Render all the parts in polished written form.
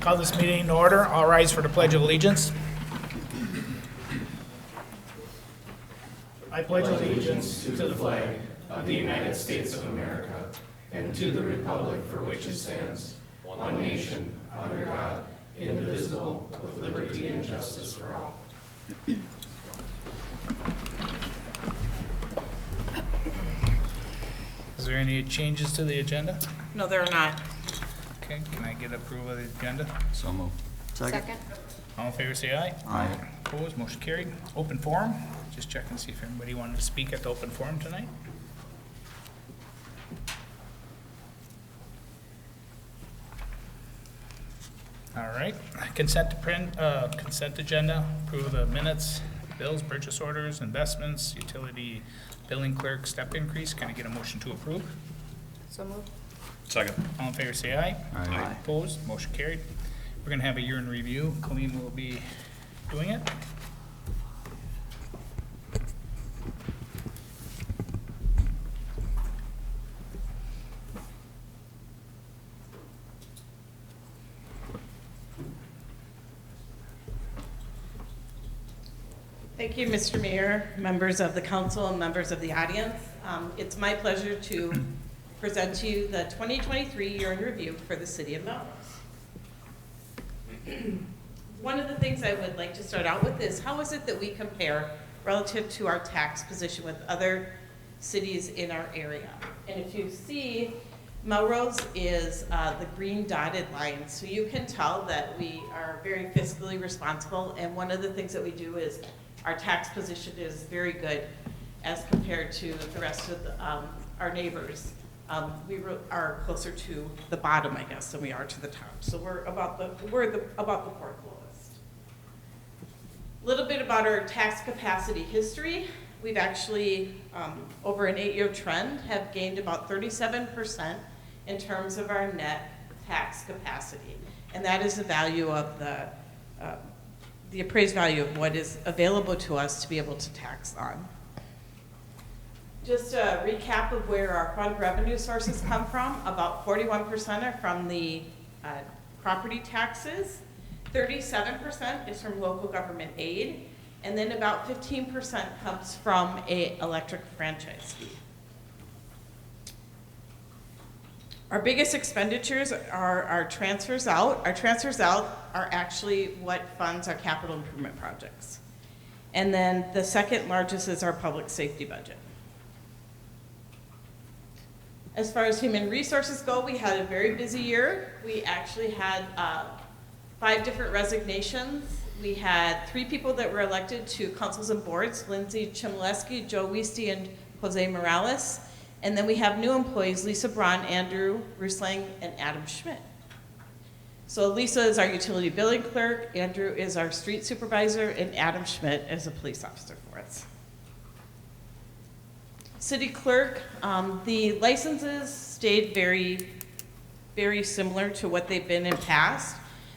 Call this meeting to order. All rise for the Pledge of Allegiance. I pledge allegiance to the flag of the United States of America and to the republic for which it stands, one nation, under God, indivisible, with liberty and justice for all. Is there any changes to the agenda? No, there are not. Okay, can I get approval of the agenda? So moved. Second. All in favor, say aye. Aye. Opposed, motion carried. Open forum, just check and see if anybody wanted to speak at the open forum tonight. All right, consent agenda, approve the minutes, bills, purchase orders, investments, utility billing clerk, step increase. Can I get a motion to approve? So moved. Second. All in favor, say aye. Aye. Opposed, motion carried. We're gonna have a year in review. Colleen will be doing it. Thank you, Mr. Mayor, members of the council, and members of the audience. It's my pleasure to present to you the 2023 year in review for the city of Melrose. One of the things I would like to start out with is how is it that we compare relative to our tax position with other cities in our area? And if you see, Melrose is the green dotted line, so you can tell that we are very fiscally responsible, and one of the things that we do is our tax position is very good as compared to the rest of our neighbors. We are closer to the bottom, I guess, than we are to the top. So we're about the fourth lowest. A little bit about our tax capacity history. We've actually, over an 8-year trend, have gained about 37% in terms of our net tax capacity. And that is the value of the appraised value of what is available to us to be able to tax on. Just a recap of where our fund revenue sources come from. About 41% are from the property taxes, 37% is from local government aid, and then about 15% comes from an electric franchise fee. Our biggest expenditures are our transfers out. Our transfers out are actually what funds our capital improvement projects. And then the second largest is our public safety budget. As far as human resources go, we had a very busy year. We actually had 5 different resignations. We had 3 people that were elected to councils and boards, Lindsay Chmielewski, Joe Weisty, and Jose Morales. And then we have new employees, Lisa Braun, Andrew Ruslang, and Adam Schmidt. So Lisa is our utility billing clerk, Andrew is our street supervisor, and Adam Schmidt is a police officer for us. City clerk, the licenses stayed very, very similar to what they've been in past.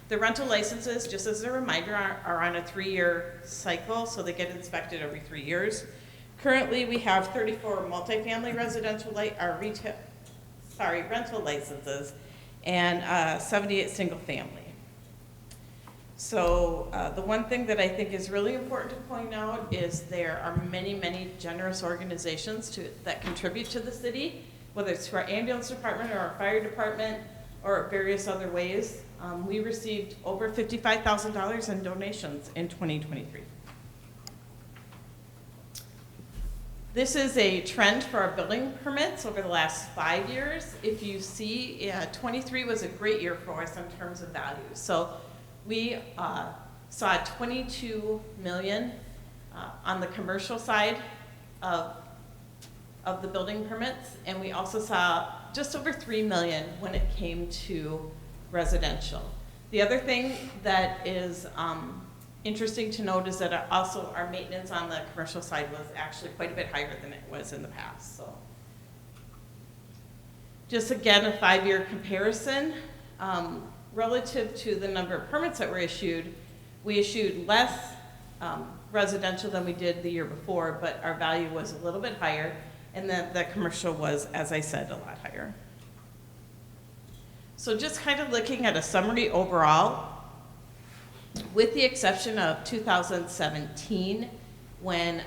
The rental licenses, just as a reminder, are on a 3-year cycle, so they get inspected every 3 years. Currently, we have 34 multifamily residential rental licenses and 78 single family. So the one thing that I think is really important to point out is there are many, many generous organizations that contribute to the city, whether it's to our ambulance department or our fire department or various other ways. We received over $55,000 in donations in 2023. This is a trend for our building permits over the last 5 years. If you see, 23 was a great year for us in terms of value. So we saw 22 million on the commercial side of the building permits, and we also saw just over 3 million when it came to residential. The other thing that is interesting to note is that also our maintenance on the commercial side was actually quite a bit higher than it was in the past. So, just again, a 5-year comparison. Relative to the number of permits that were issued, we issued less residential than we did the year before, but our value was a little bit higher, and then the commercial was, as I said, a lot higher. So just kind of looking at a summary overall, with the exception of 2017, when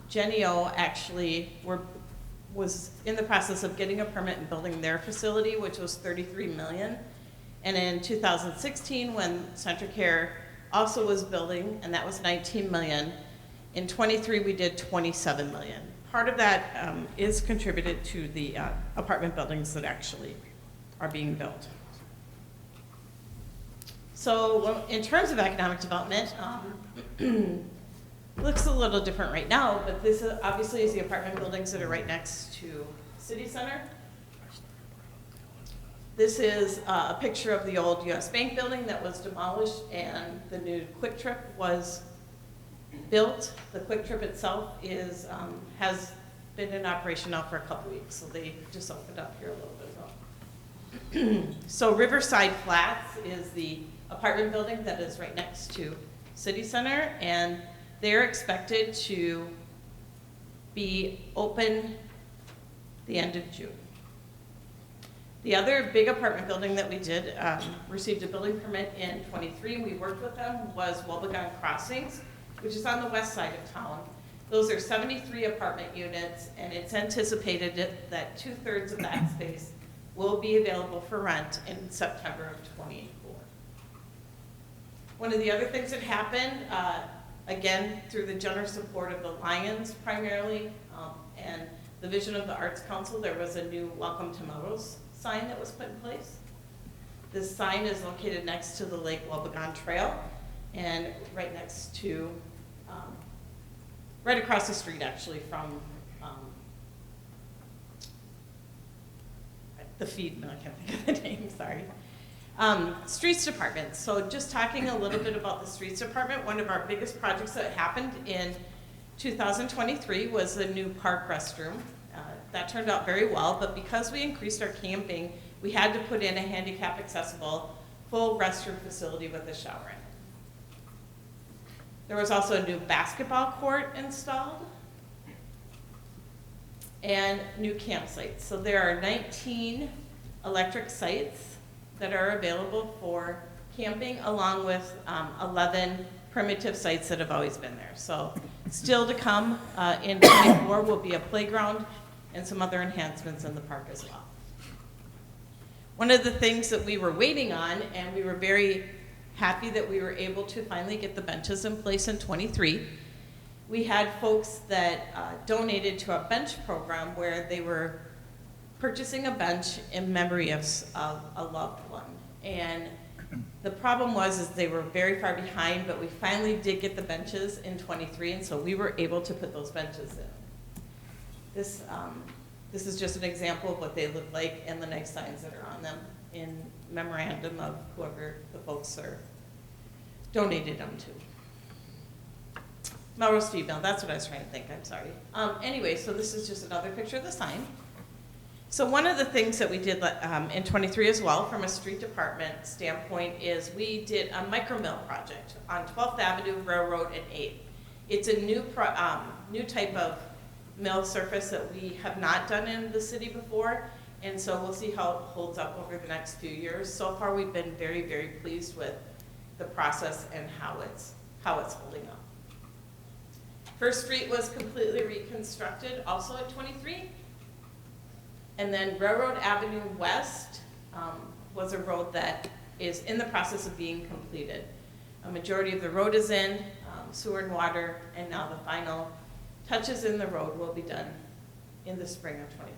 Genio actually was in the process of getting a permit and building their facility, which was $33 million. And in 2016, when Centricare also was building, and that was $19 million. In 23, we did $27 million. Part of that is contributed to the apartment buildings that actually are being built. So in terms of economic development, looks a little different right now, but this obviously is the apartment buildings that are right next to City Center. This is a picture of the old US Bank building that was demolished and the new Quick Trip was built. The Quick Trip itself is, has been in operation now for a couple weeks, so they just opened up here a little bit ago. So Riverside Flats is the apartment building that is right next to City Center, and they're expected to be open the end of June. The other big apartment building that we did, received a building permit in 23, and we worked with them, was Wobegon Crossings, which is on the west side of town. Those are 73 apartment units, and it's anticipated that 2/3 of that space will be available for rent in September of 24. One of the other things that happened, again, through the generous support of the Lions primarily, and the Vision of the Arts Council, there was a new Welcome to Melrose sign that was put in place. This sign is located next to the Lake Wobegon Trail and right next to, right across the street actually from the feed, no, I can't think of the name, sorry. Streets Department. So just talking a little bit about the Streets Department, one of our biggest projects that happened in 2023 was the new park restroom. That turned out very well, but because we increased our camping, we had to put in a handicap accessible full restroom facility with a shower in it. There was also a new basketball court installed and new campsites. So there are 19 electric sites that are available for camping, along with 11 primitive sites that have always been there. So still to come in 24 will be a playground and some other enhancements in the park as well. One of the things that we were waiting on, and we were very happy that we were able to finally get the benches in place in 23. We had folks that donated to a bench program where they were purchasing a bench in memory of a loved one. And the problem was they were very far behind, but we finally did get the benches in 23, and so we were able to put those benches in. This is just an example of what they look like and the nice signs that are on them in memorandum of whoever the folks are donated them to. Melrose Female, that's what I was trying to think, I'm sorry. Anyway, so this is just another picture of the sign. So one of the things that we did in 23 as well, from a street department standpoint, is we did a micro mill project on 12th Avenue, Railroad, and 8th. It's a new type of mill surface that we have not done in the city before, and so we'll see how it holds up over the next few years. So far, we've been very, very pleased with the process and how it's holding up. First Street was completely reconstructed, also at 23. And then Railroad Avenue West was a road that is in the process of being completed. A majority of the road is in, sewer and water, and now the final touches in the road will be done in the spring of 24.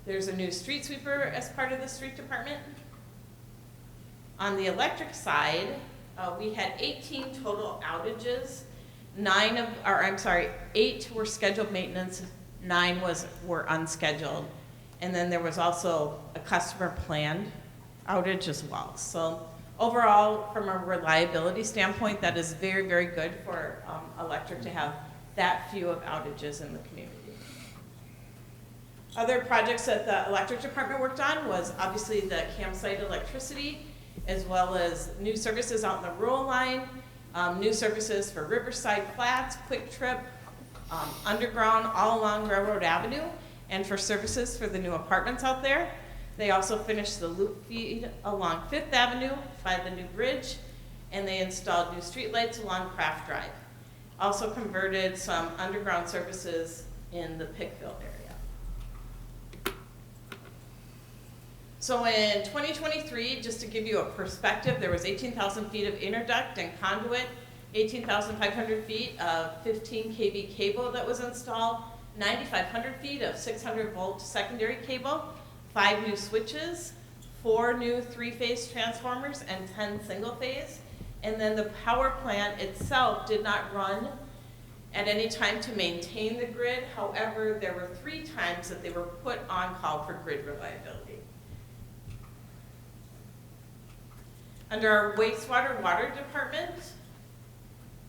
There's a new street sweeper as part of the street department. On the electric side, we had 18 total outages. 8 were scheduled maintenance, 9 were unscheduled. And then there was also a customer planned outage as well. So overall, from a reliability standpoint, that is very, very good for electric to have that few of outages in the community. Other projects that the electric department worked on was obviously the campsite electricity, as well as new services out in the rural line, new services for Riverside Flats, Quick Trip, underground all along Railroad Avenue, and for services for the new apartments out there. They also finished the loop feed along Fifth Avenue by the new bridge, and they installed new streetlights along Craft Drive. Also converted some underground services in the Pickville area. So in 2023, just to give you a perspective, there was 18,000 feet of interduct and conduit, 18,500 feet of 15 kV cable that was installed, 9,500 feet of 600 volt secondary cable, 5 new switches, 4 new 3-phase transformers, and 10 single phase. And then the power plant itself did not run at any time to maintain the grid. However, there were 3 times that they were put on call for grid reliability. Under our wastewater water department,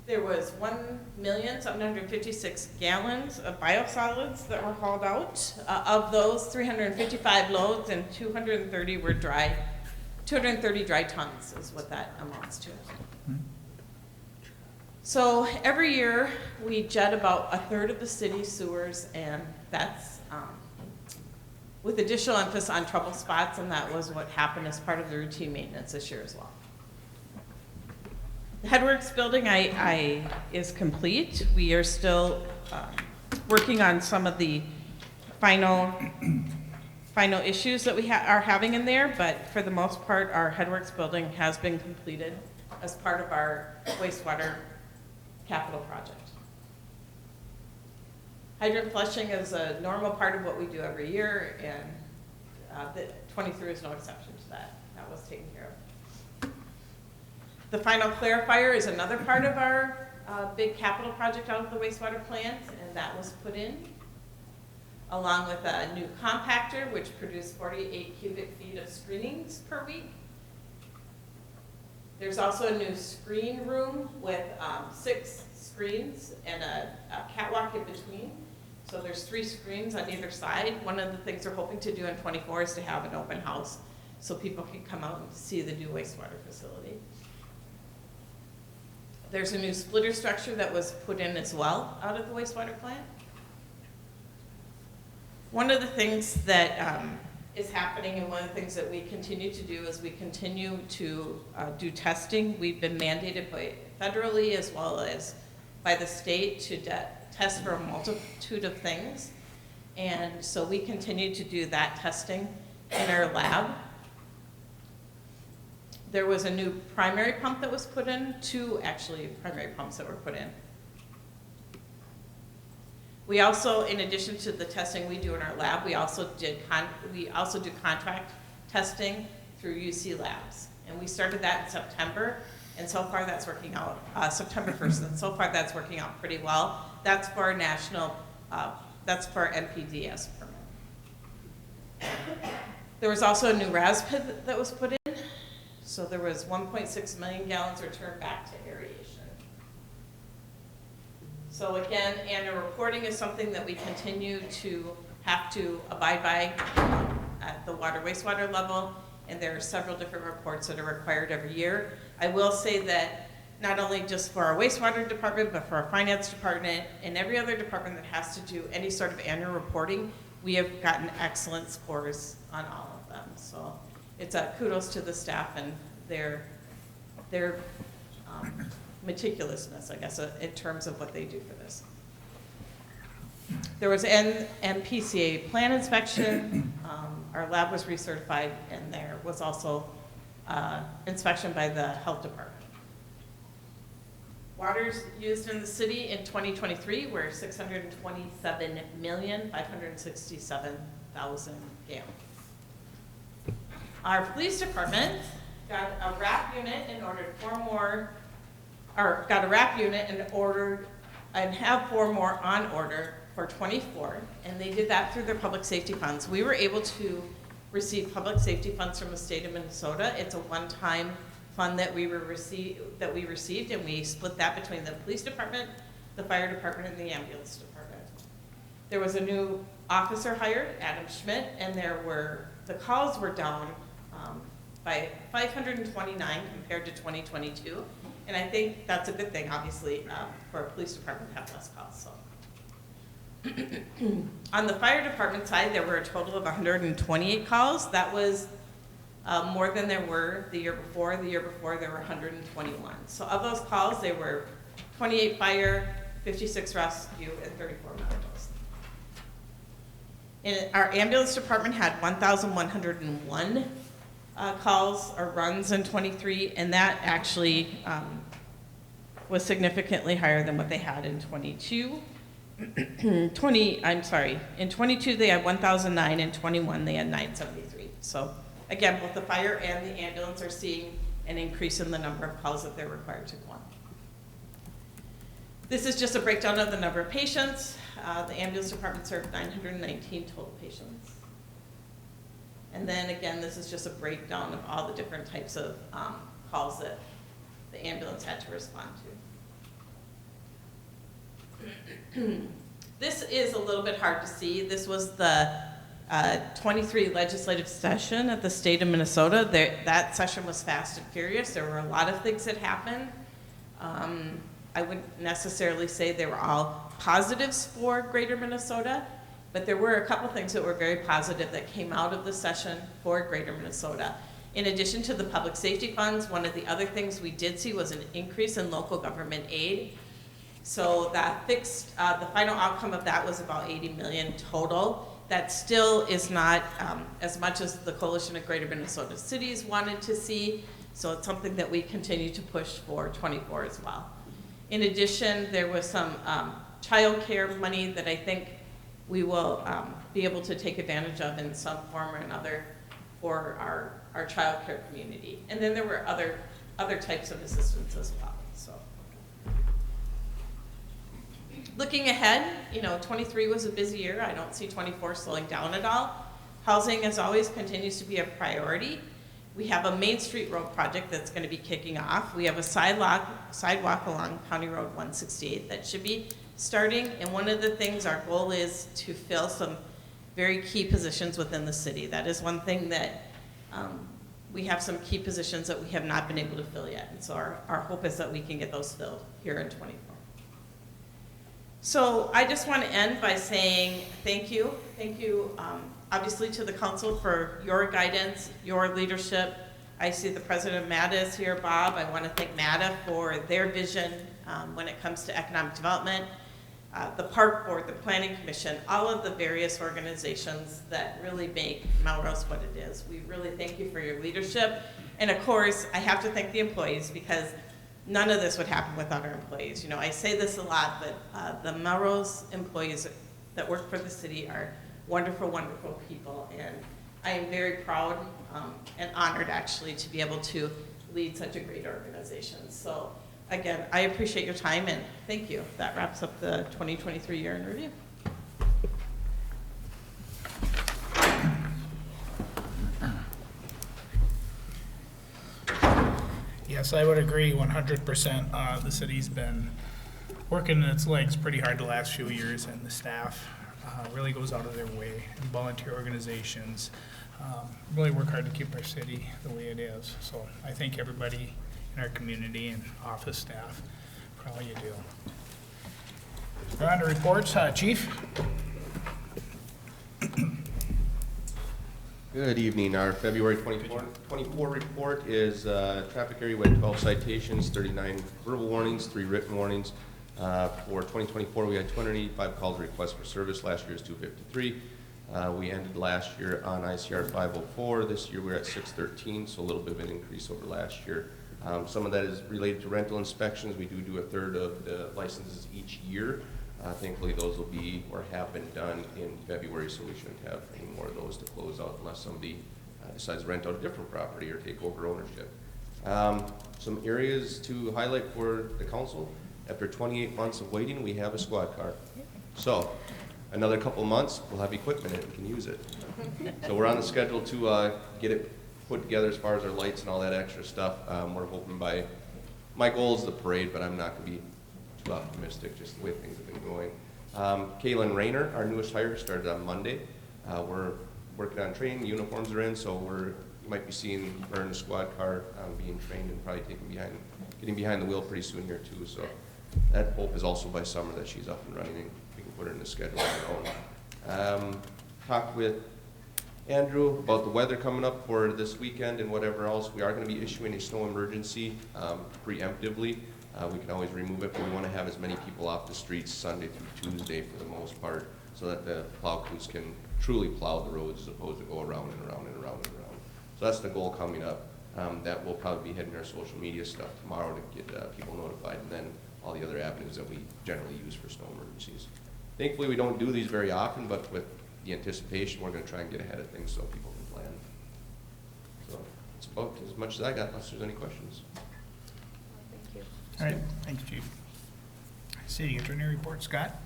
there was 1,756 gallons of biosolids that were hauled out. Of those, 355 loads and 230 were dry. 230 dry tons is what that amounts to. So every year we jet about 1/3 of the city's sewers, and that's with additional emphasis on trouble spots, and that was what happened as part of the routine maintenance this year as well. The Headworks building is complete. We are still working on some of the final issues that we are having in there, but for the most part, our Headworks building has been completed as part of our wastewater capital project. Hydrant flushing is a normal part of what we do every year, and the 23 is no exception to that. That was taken care of. The final clarifier is another part of our big capital project out of the wastewater plant, and that was put in, along with a new compactor, which produced 48 cubic feet of screenings per week. There's also a new screen room with 6 screens and a catwalk in between. So there's 3 screens on either side. One of the things we're hoping to do in 24 is to have an open house so people can come out and see the new wastewater facility. There's a new splitter structure that was put in as well out of the wastewater plant. One of the things that is happening, and one of the things that we continue to do, is we continue to do testing. We've been mandated by federally as well as by the state to test for a multitude of things. And so we continue to do that testing in our lab. There was a new primary pump that was put in, 2 actually primary pumps that were put in. We also, in addition to the testing we do in our lab, we also do contract testing through UC Labs. And we started that in September, and so far that's working out, September 1st, and so far that's working out pretty well. That's for our national, that's for our NPDES permit. There was also a new RAS pit that was put in. So there was 1.6 million gallons returned back to aeration. So again, annual reporting is something that we continue to have to abide by at the water wastewater level, and there are several different reports that are required every year. I will say that not only just for our wastewater department, but for our finance department and every other department that has to do any sort of annual reporting, we have gotten excellent scores on all of them. So it's a kudos to the staff and their meticulousness, I guess, in terms of what they do for this. There was an MPCA plan inspection. Our lab was recertified, and there was also inspection by the health department. Waters used in the city in 2023 were 627,567,000 gallons. Our police department got a wrap unit and ordered 4 more, or got a wrap unit and ordered, and have 4 more on order for 24, and they did that through their public safety funds. We were able to receive public safety funds from the state of Minnesota. It's a one-time fund that we received, and we split that between the police department, the fire department, and the ambulance department. There was a new officer hired, Adam Schmidt, and the calls were down by 529 compared to 2022, and I think that's a good thing, obviously, for a police department to have less calls. So, On the fire department side, there were a total of 128 calls. That was more than there were the year before. The year before, there were 121. So of those calls, they were 28 fire, 56 rescue, and 34 medicals. And our ambulance department had 1,101 calls or runs in 23, and that actually was significantly higher than what they had in 22. In 22 they had 1,009, in 21 they had 973. So again, both the fire and the ambulance are seeing an increase in the number of calls that they're required to go on. This is just a breakdown of the number of patients. The ambulance department served 919 total patients. And then again, this is just a breakdown of all the different types of calls that the ambulance had to respond to. This is a little bit hard to see. This was the 23 legislative session at the state of Minnesota. That session was fast and furious. There were a lot of things that happened. I wouldn't necessarily say they were all positives for Greater Minnesota, but there were a couple things that were very positive that came out of the session for Greater Minnesota. In addition to the public safety funds, one of the other things we did see was an increase in local government aid. So that fixed, the final outcome of that was about 80 million total. That still is not as much as the Coalition of Greater Minnesota Cities wanted to see. So it's something that we continue to push for 24 as well. In addition, there was some child care money that I think we will be able to take advantage of in some form or another for our child care community. And then there were other types of assistance as well. So, looking ahead, 23 was a busy year. I don't see 24 slowing down at all. Housing, as always, continues to be a priority. We have a Main Street Road project that's going to be kicking off. We have a sidewalk along County Road 168 that should be starting. And one of the things, our goal is to fill some very key positions within the city. That is one thing that we have some key positions that we have not been able to fill yet. And so our hope is that we can get those filled here in 24. So I just want to end by saying thank you. Thank you, obviously, to the council for your guidance, your leadership. I see the president of MATA is here, Bob. I want to thank MATA for their vision when it comes to economic development. The Park Board, the Planning Commission, all of the various organizations that really make Melrose what it is. We really thank you for your leadership. And of course, I have to thank the employees because none of this would happen without our employees. I say this a lot, but the Melrose employees that work for the city are wonderful, wonderful people. And I am very proud and honored, actually, to be able to lead such a great organization. So again, I appreciate your time and thank you. That wraps up the 2023 year in review. Yes, I would agree 100%. The city's been working its legs pretty hard the last few years, and the staff really goes out of their way, and volunteer organizations really work hard to keep our city the way it is. So I thank everybody in our community and office staff for all you do. We're on to reports. Chief? Good evening. Our February 24 report is traffic area. We had 12 citations, 39 verbal warnings, 3 written warnings. For 2024, we had 285 calls requests for service. Last year was 253. We ended last year on ICR 504. This year we're at 613, so a little bit of an increase over last year. Some of that is related to rental inspections. We do a third of the licenses each year. Thankfully, those will be or have been done in February, so we shouldn't have any more of those to close out unless somebody decides to rent out a different property or take over ownership. Some areas to highlight for the council. After 28 months of waiting, we have a squad car. So another couple months, we'll have equipment and we can use it. So we're on the schedule to get it put together as far as our lights and all that extra stuff. We're hoping my goal is the parade, but I'm not going to be too optimistic, just the way things have been going. Kaylin Rayner, our newest hire, started on Monday. We're working on training, uniforms are in, so you might be seeing her in the squad car being trained and probably getting behind the wheel pretty soon here too. So that hope is also by summer that she's up and running and we can put it in the schedule on our own. Talked with Andrew about the weather coming up for this weekend and whatever else. We are going to be issuing a snow emergency preemptively. We can always remove it, but we want to have as many people off the streets Sunday through Tuesday for the most part, so that the plow crews can truly plow the roads as opposed to go around and around and around and around. So that's the goal coming up. That will probably be hitting our social media stuff tomorrow to get people notified, and then all the other avenues that we generally use for snow emergencies. Thankfully, we don't do these very often, but with the anticipation, we're going to try and get ahead of things so people can plan. So it's about as much as I got, unless there's any questions. Thank you. All right, thanks, Chief. City Attorney report, Scott?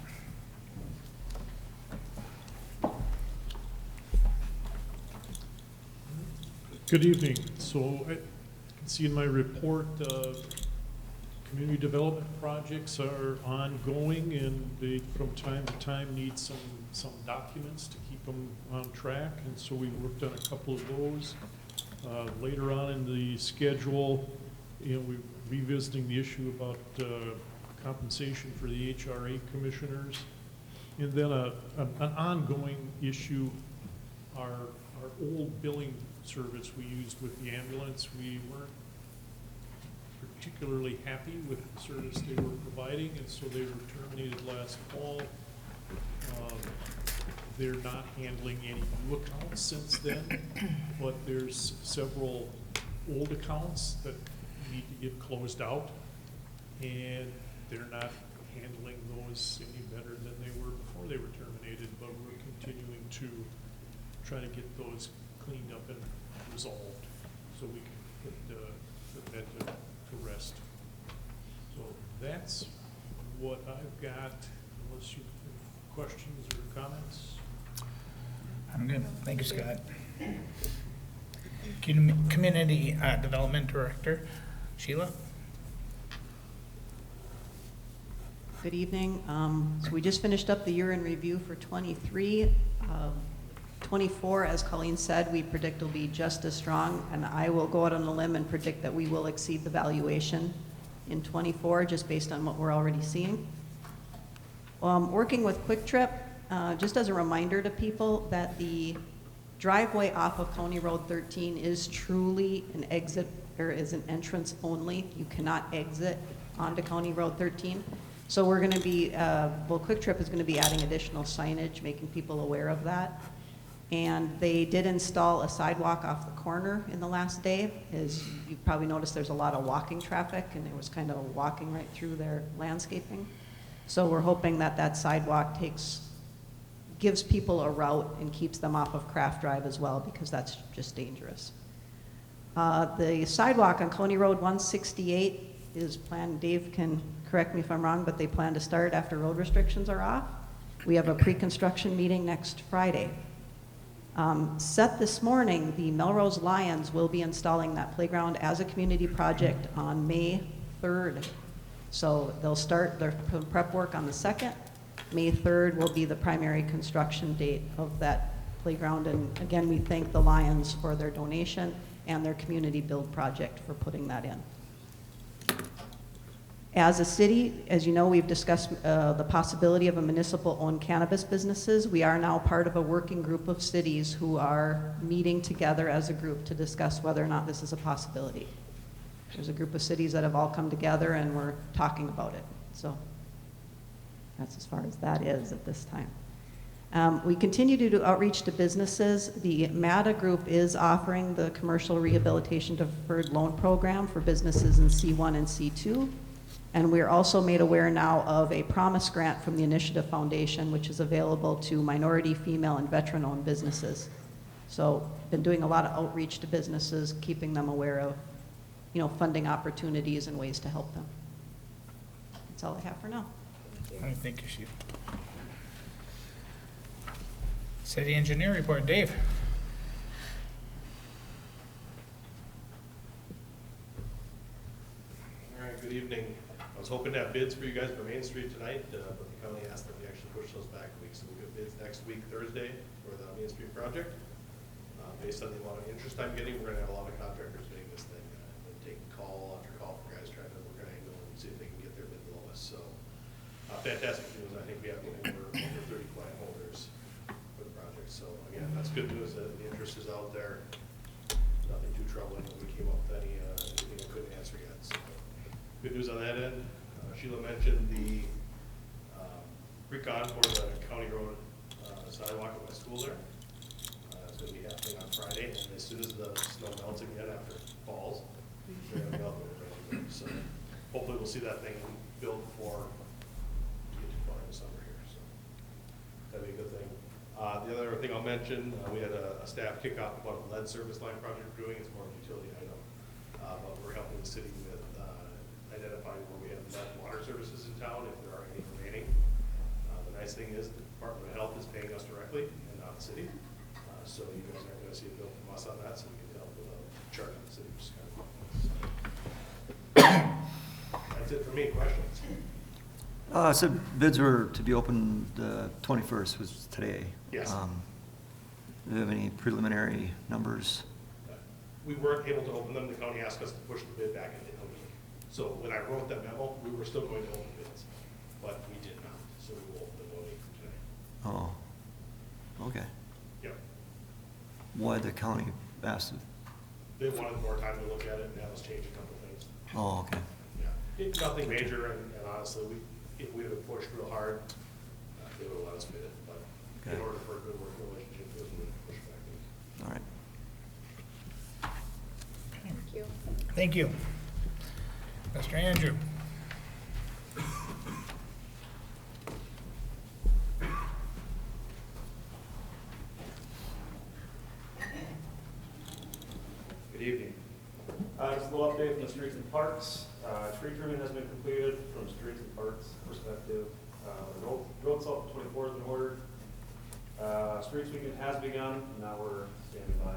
Good evening. So I can see in my report, community development projects are ongoing, and they, from time to time, need some documents to keep them on track, and so we worked on a couple of those. Later on in the schedule, we're revisiting the issue about compensation for the HRA commissioners, and then an ongoing issue, our old billing service we used with the ambulance. We weren't particularly happy with the service they were providing, and so they were terminated last fall. They're not handling any new accounts since then, but there's several old accounts that need to get closed out, and they're not handling those any better than they were before they were terminated, but we're continuing to try to get those cleaned up and resolved so we can put that to rest. So that's what I've got, unless you have questions or comments. I'm good. Thank you, Scott. Community Development Director, Sheila? Good evening. So we just finished up the year in review for 23. 24, as Colleen said, we predict will be just as strong, and I will go out on a limb and predict that we will exceed the valuation in 24, just based on what we're already seeing. Working with Quick Trip, just as a reminder to people that the driveway off of County Road 13 is truly an exit, or is an entrance only. You cannot exit onto County Road 13. So we're going to be, Quick Trip is going to be adding additional signage, making people aware of that. And they did install a sidewalk off the corner in the last day. As you probably noticed, there's a lot of walking traffic, and there was kind of walking right through their landscaping. So we're hoping that that sidewalk gives people a route and keeps them off of Craft Drive as well, because that's just dangerous. The sidewalk on Coney Road 168 is planned, Dave can correct me if I'm wrong, but they plan to start after road restrictions are off. We have a pre-construction meeting next Friday. Set this morning, the Melrose Lions will be installing that playground as a community project on May 3rd. So they'll start their prep work on the 2nd. May 3rd will be the primary construction date of that playground. And again, we thank the Lions for their donation and their community build project for putting that in. As a city, as you know, we've discussed the possibility of a municipal-owned cannabis businesses. We are now part of a working group of cities who are meeting together as a group to discuss whether or not this is a possibility. There's a group of cities that have all come together, and we're talking about it. So that's as far as that is at this time. We continue to do outreach to businesses. The MATA group is offering the Commercial Rehabilitation Deferred Loan Program for businesses in C1 and C2. And we're also made aware now of a promise grant from the Initiative Foundation, which is available to minority, female, and veteran-owned businesses. So been doing a lot of outreach to businesses, keeping them aware of, funding opportunities and ways to help them. That's all I have for now. All right, thank you, Sheila. City Engineer report, Dave. All right, good evening. I was hoping to have bids for you guys for Main Street tonight, but the county asked that we actually push those back a week, so we'll get bids next week, Thursday, for the Main Street project. Based on the amount of interest I'm getting, we're gonna have a lot of contractors bidding this thing, taking call after call for guys trying to work an angle and see if they can get their bid the lowest. So, fantastic news. I think we have over it's good news that the interest is out there. Nothing too troubling when we came up with anything I couldn't answer yet. So good news on that end. Sheila mentioned the recon for the county road sidewalk at my school there. It's going to be happening on Friday, and as soon as the snow melts again after it falls, they're going to be out there. So hopefully we'll see that thing built before we get too far in the summer here. So that'd be a good thing. The other thing I'll mention, we had a staff kickoff about a lead service line project we're doing. It's more of a utility item, but we're helping the city with identifying where we have lead water services in town, if there are any remaining. The nice thing is the Department of Health is paying us directly and not the city. So you guys aren't going to see a bill from us on that, so we can help with a charge on the city, which is kind of fun. So that's it for me. Questions? So bids were to be opened the 21st, was today. Yes. Do you have any preliminary numbers? We weren't able to open them. The county asked us to push the bid back into a week. So when I wrote that memo, we were still going to open bids, but we did not. So we will open them 1 week from today. Oh, okay. Yep. Why the county asked it? They wanted more time to look at it and have us change a couple things. Oh, okay. Yeah. It's nothing major, and honestly, if we would have pushed real hard, they would have let us bid it. But in Okay. order for a good working relationship, we would have pushed back. All right. Thank you. Thank you. Mr. Andrew. Good evening. Just a little update from the streets and parks. Tree trimming has been completed from streets and parks perspective. Road salt 24 has been ordered. Streets weekend has begun. Now we're standing by.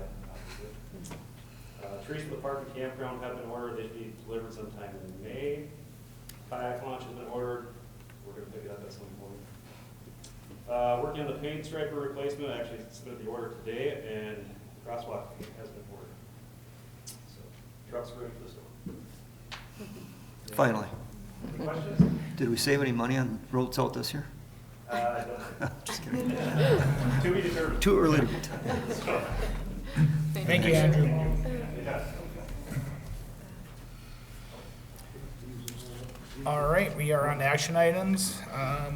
Trees for the park and campground have been ordered. They should be delivered sometime in May. Kayak launch has been ordered. We're going to pick it up at some point. Working on the paint striper replacement. I actually submitted the order today, and crosswalk has been ordered. So trucks are ready for the store. Finally. Any questions? Did we save any money on road salt this year? I don't. Just kidding. To be determined. Too early to be telling. Thank you, Andrew. Yeah. All right, we are on to action items.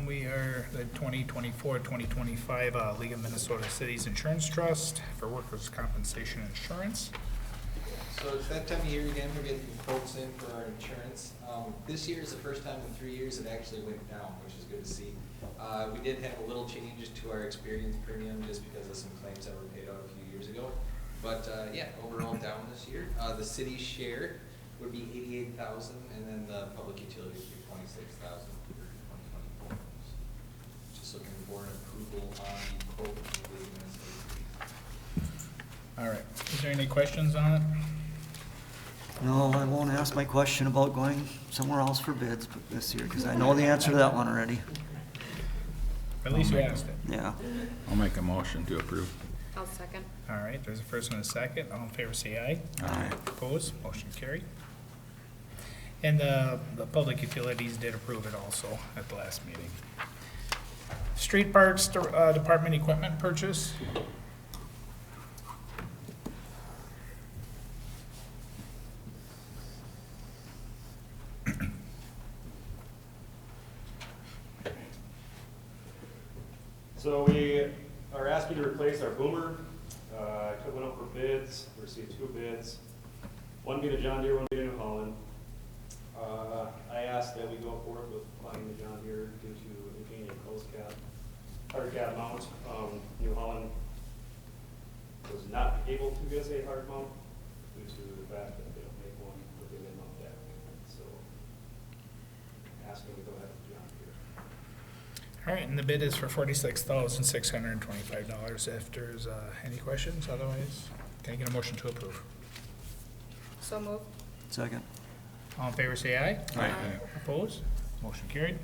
We are the 2024-2025 League of Minnesota Cities Insurance Trust for workers' compensation insurance. So it's that time of year again, we're getting quotes in for our insurance. This year is the first time in 3 years it actually went down, which is good to see. We did have a little changes to our experience premium just because of some claims that were paid out a few years ago. But yeah, overall down this year. The city's share would be $88,000, and then the public utilities would be $26,000 for 2024. Just looking for an approval on the quote from the League of Minnesota. All right, is there any questions on it? No, I won't ask my question about going somewhere else for bids this year, because I know the answer to that one already. At least you asked it. Yeah. I'll make a motion to approve. I'll second. All right, there's a first and a second. All in favor, say aye. Aye. Opposed, motion carried. And the public utilities did approve it also at the last meeting. Street Parks Department equipment purchase. So we are asking to replace our boomer. Went up for bids, received 2 bids. One being a John Deere, one being a New Holland. I asked that we go forward with buying the John Deere due to it being a closed cab, hard cab mount. New Holland was not able to get a hard mount due to the fact that they don't make one with the mount deck. So asking to go ahead with John Deere. All right, and the bid is for $46,625. If there's any questions, otherwise, can I get a motion to approve? So move. Second. All in favor, say aye. Aye. Opposed? Motion carried.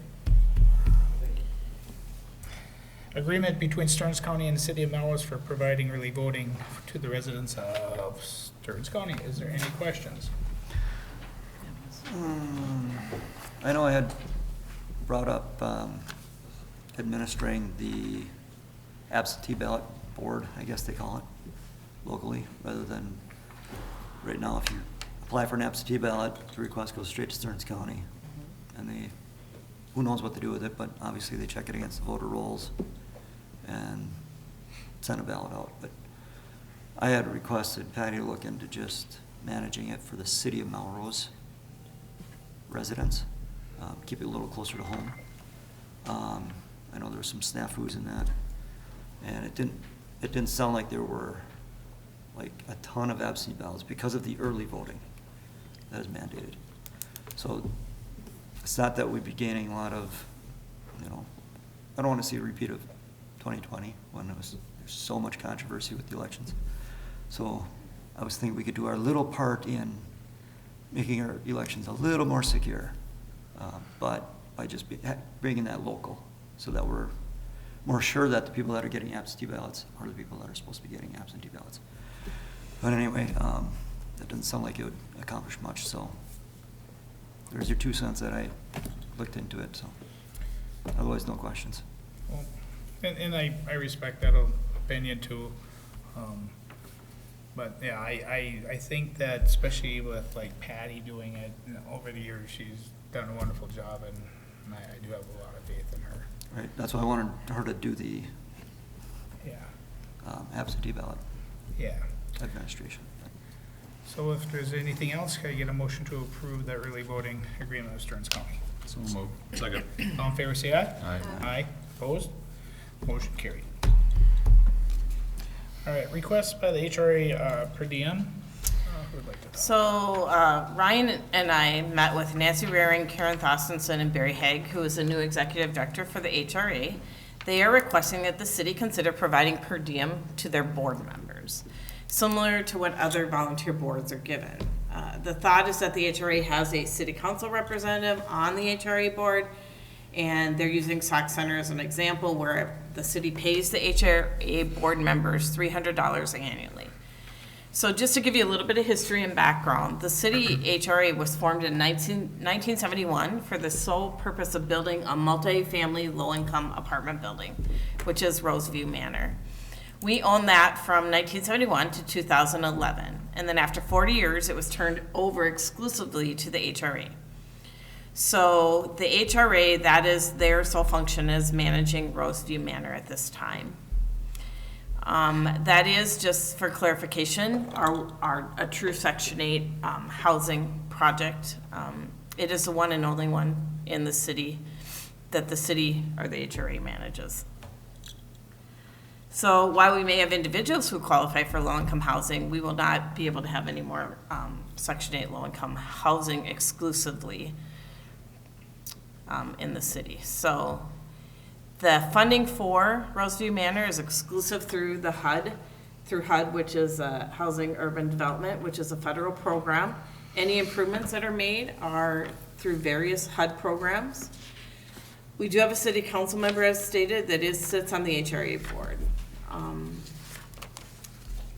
Agreement between Stearns County and the City of Melrose for providing early voting to the residents of Stearns County. Is there any questions? I know I had brought up administering the absentee ballot board, I guess they call it, locally, rather than, right now, if you apply for an absentee ballot, the request goes straight to Stearns County. And they, who knows what they do with it, but obviously they check it against the voter rolls and send a ballot out. But I had requested Patty to look into just managing it for the city of Melrose residents, keep it a little closer to home. I know there were some snafus in that, and it didn't sound like there were like a ton of absentee ballots because of the early voting that is mandated. So it's not that we'd be gaining a lot of, I don't want to see a repeat of 2020 when there's so much controversy with the elections. So I was thinking we could do our little part in making our elections a little more secure, but by just bringing that local, so that we're more sure that the people that are getting absentee ballots are the people that are supposed to be getting absentee ballots. But anyway, that doesn't sound like it would accomplish much, so there's your 2 cents that I looked into it, so otherwise no questions. Well, and I respect that opinion too. But yeah, I think that especially with like Patty doing it over the years, she's done a wonderful job, and I do have a lot of faith in her. Right, that's why I wanted her to do the Yeah. absentee ballot Yeah. administration. So if there's anything else, can I get a motion to approve the early voting agreement with Stearns County? So moved. Second. All in favor, say aye. Aye. Aye. Opposed? Motion carried. All right, request by the HRA per diem. Who would like to talk? So Ryan and I met with Nancy Raring, Karen Thorstensen, and Barry Haig, who is the new executive director for the HRA. They are requesting that the city consider providing per diem to their board members, similar to what other volunteer boards are given. The thought is that the HRA has a city council representative on the HRA board, and they're using Sauk Center as an example where the city pays the HRA board members $300 annually. So just to give you a little bit of history and background, the city HRA was formed in 1971 for the sole purpose of building a multi-family low-income apartment building, which is Roseview Manor. We owned that from 1971 to 2011, and then after 40 years, it was turned over exclusively to the HRA. So the HRA, that is their sole function, is managing Roseview Manor at this time. That is, just for clarification, a true Section 8 housing project. It is the one and only one in the city that the city or the HRA manages. So while we may have individuals who qualify for low-income housing, we will not be able to have any more Section 8 low-income housing exclusively in the city. So the funding for Roseview Manor is exclusive through the HUD, which is Housing Urban Development, which is a federal program. Any improvements that are made are through various HUD programs. We do have a city council member, as stated, that sits on the HRA board.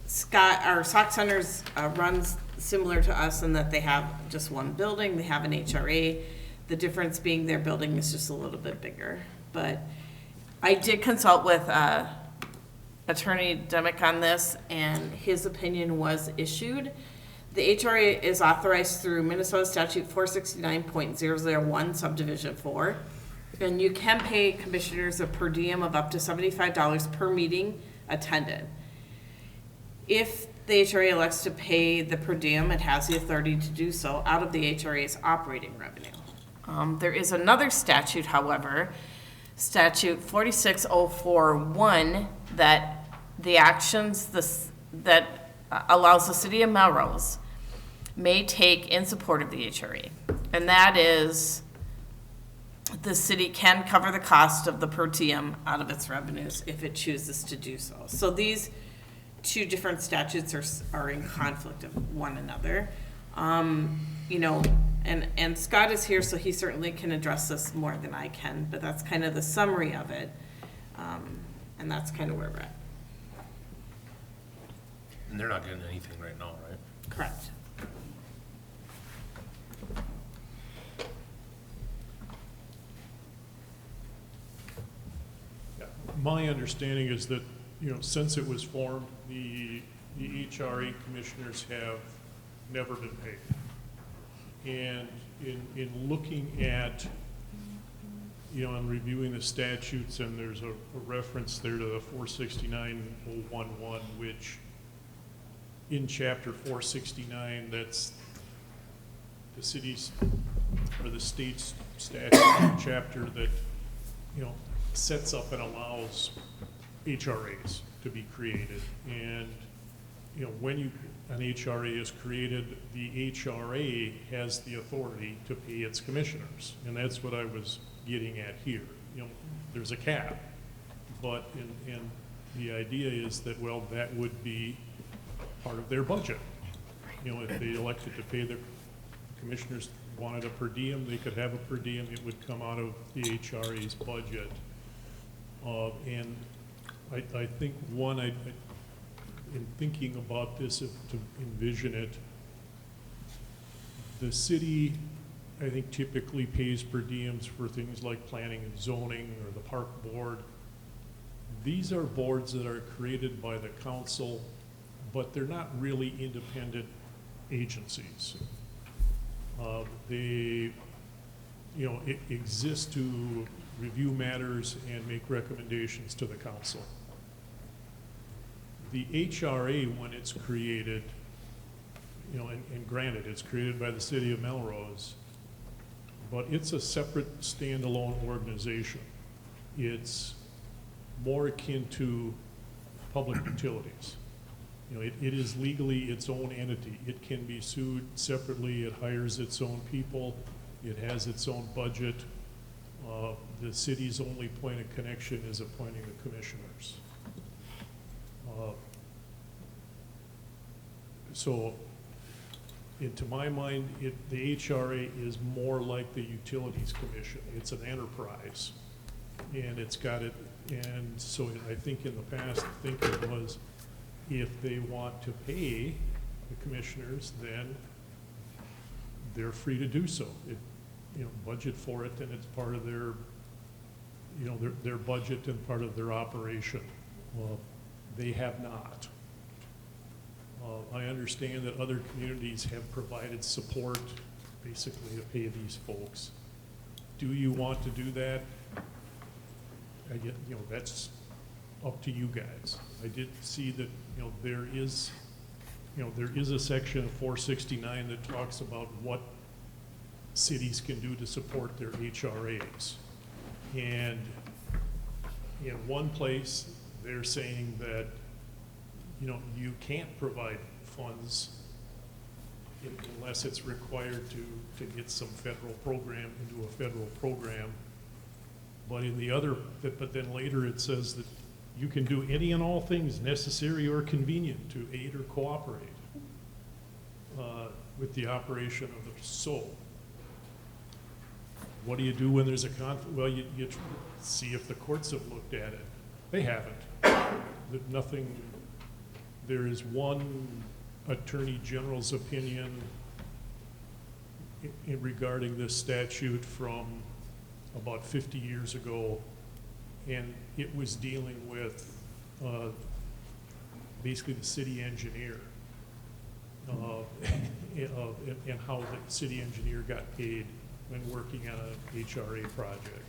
Sauk Centers runs similar to us in that they have just one building. They have an HRA. The difference being their building is just a little bit bigger. But I did consult with Attorney Demick on this, and his opinion was issued. The HRA is authorized through Minnesota Statute 469.001 Subdivision 4. And you can pay commissioners a per diem of up to $75 per meeting attended. If the HRA elects to pay the per diem, it has the authority to do so out of the HRA's operating revenue. There is another statute, however, Statute 46041, that the actions that allows the city of Melrose may take in support of the HRA. And that is, the city can cover the cost of the per diem out of its revenues if it chooses to do so. So these two different statutes are in conflict of one another. And Scott is here, so he certainly can address this more than I can, but that's kind of the summary of it. And that's kind of where we're at. And they're not getting anything right now, right? Correct. My understanding is that since it was formed, the HRA commissioners have never been paid. And in looking at, and reviewing the statutes, and there's a reference there to the 469.011, which in chapter 469, that's the city's or the state's statute chapter that, sets up and allows HRAs to be created. And, when an HRA is created, the HRA has the authority to pay its commissioners. And that's what I was getting at here. There's a cap, but and the idea is that, well, that would be part of their budget. If they elected to pay their commissioners, wanted a per diem, they could have a per diem. It would come out of the HRA's budget. And I think in thinking about this, to envision it, the city, I think, typically pays per diems for things like planning and zoning or the park board. These are boards that are created by the council, but they're not really independent agencies. They, exist to review matters and make recommendations to the council. The HRA, when it's created, and granted, it's created by the city of Melrose, but it's a separate standalone organization. It's more akin to public utilities. It is legally its own entity. It can be sued separately. It hires its own people. It has its own budget. The city's only point of connection is appointing the commissioners. So, to my mind, the HRA is more like the Utilities Commission. It's an enterprise, and it's got it. And so, I think in the past, thinking was, if they want to pay the commissioners, then they're free to do so. Budget for it, and it's part of their, their budget and part of their operation. Well, they have not. I understand that other communities have provided support, basically, to pay these folks. Do you want to do that? I get, that's up to you guys. I did see that, there is a section of 469 that talks about what cities can do to support their HRAs. And in one place, they're saying that, you can't provide funds unless it's required to get some federal program into a federal program. But in the other, but then later it says that you can do any and all things necessary or convenient to aid or cooperate with the operation of the soul. What do you do when there's a conflict? Well, you see if the courts have looked at it. They haven't. Nothing. There is one attorney general's opinion regarding this statute from about 50 years ago, and it was dealing with basically the city engineer and how the city engineer got paid when working on an HRA project.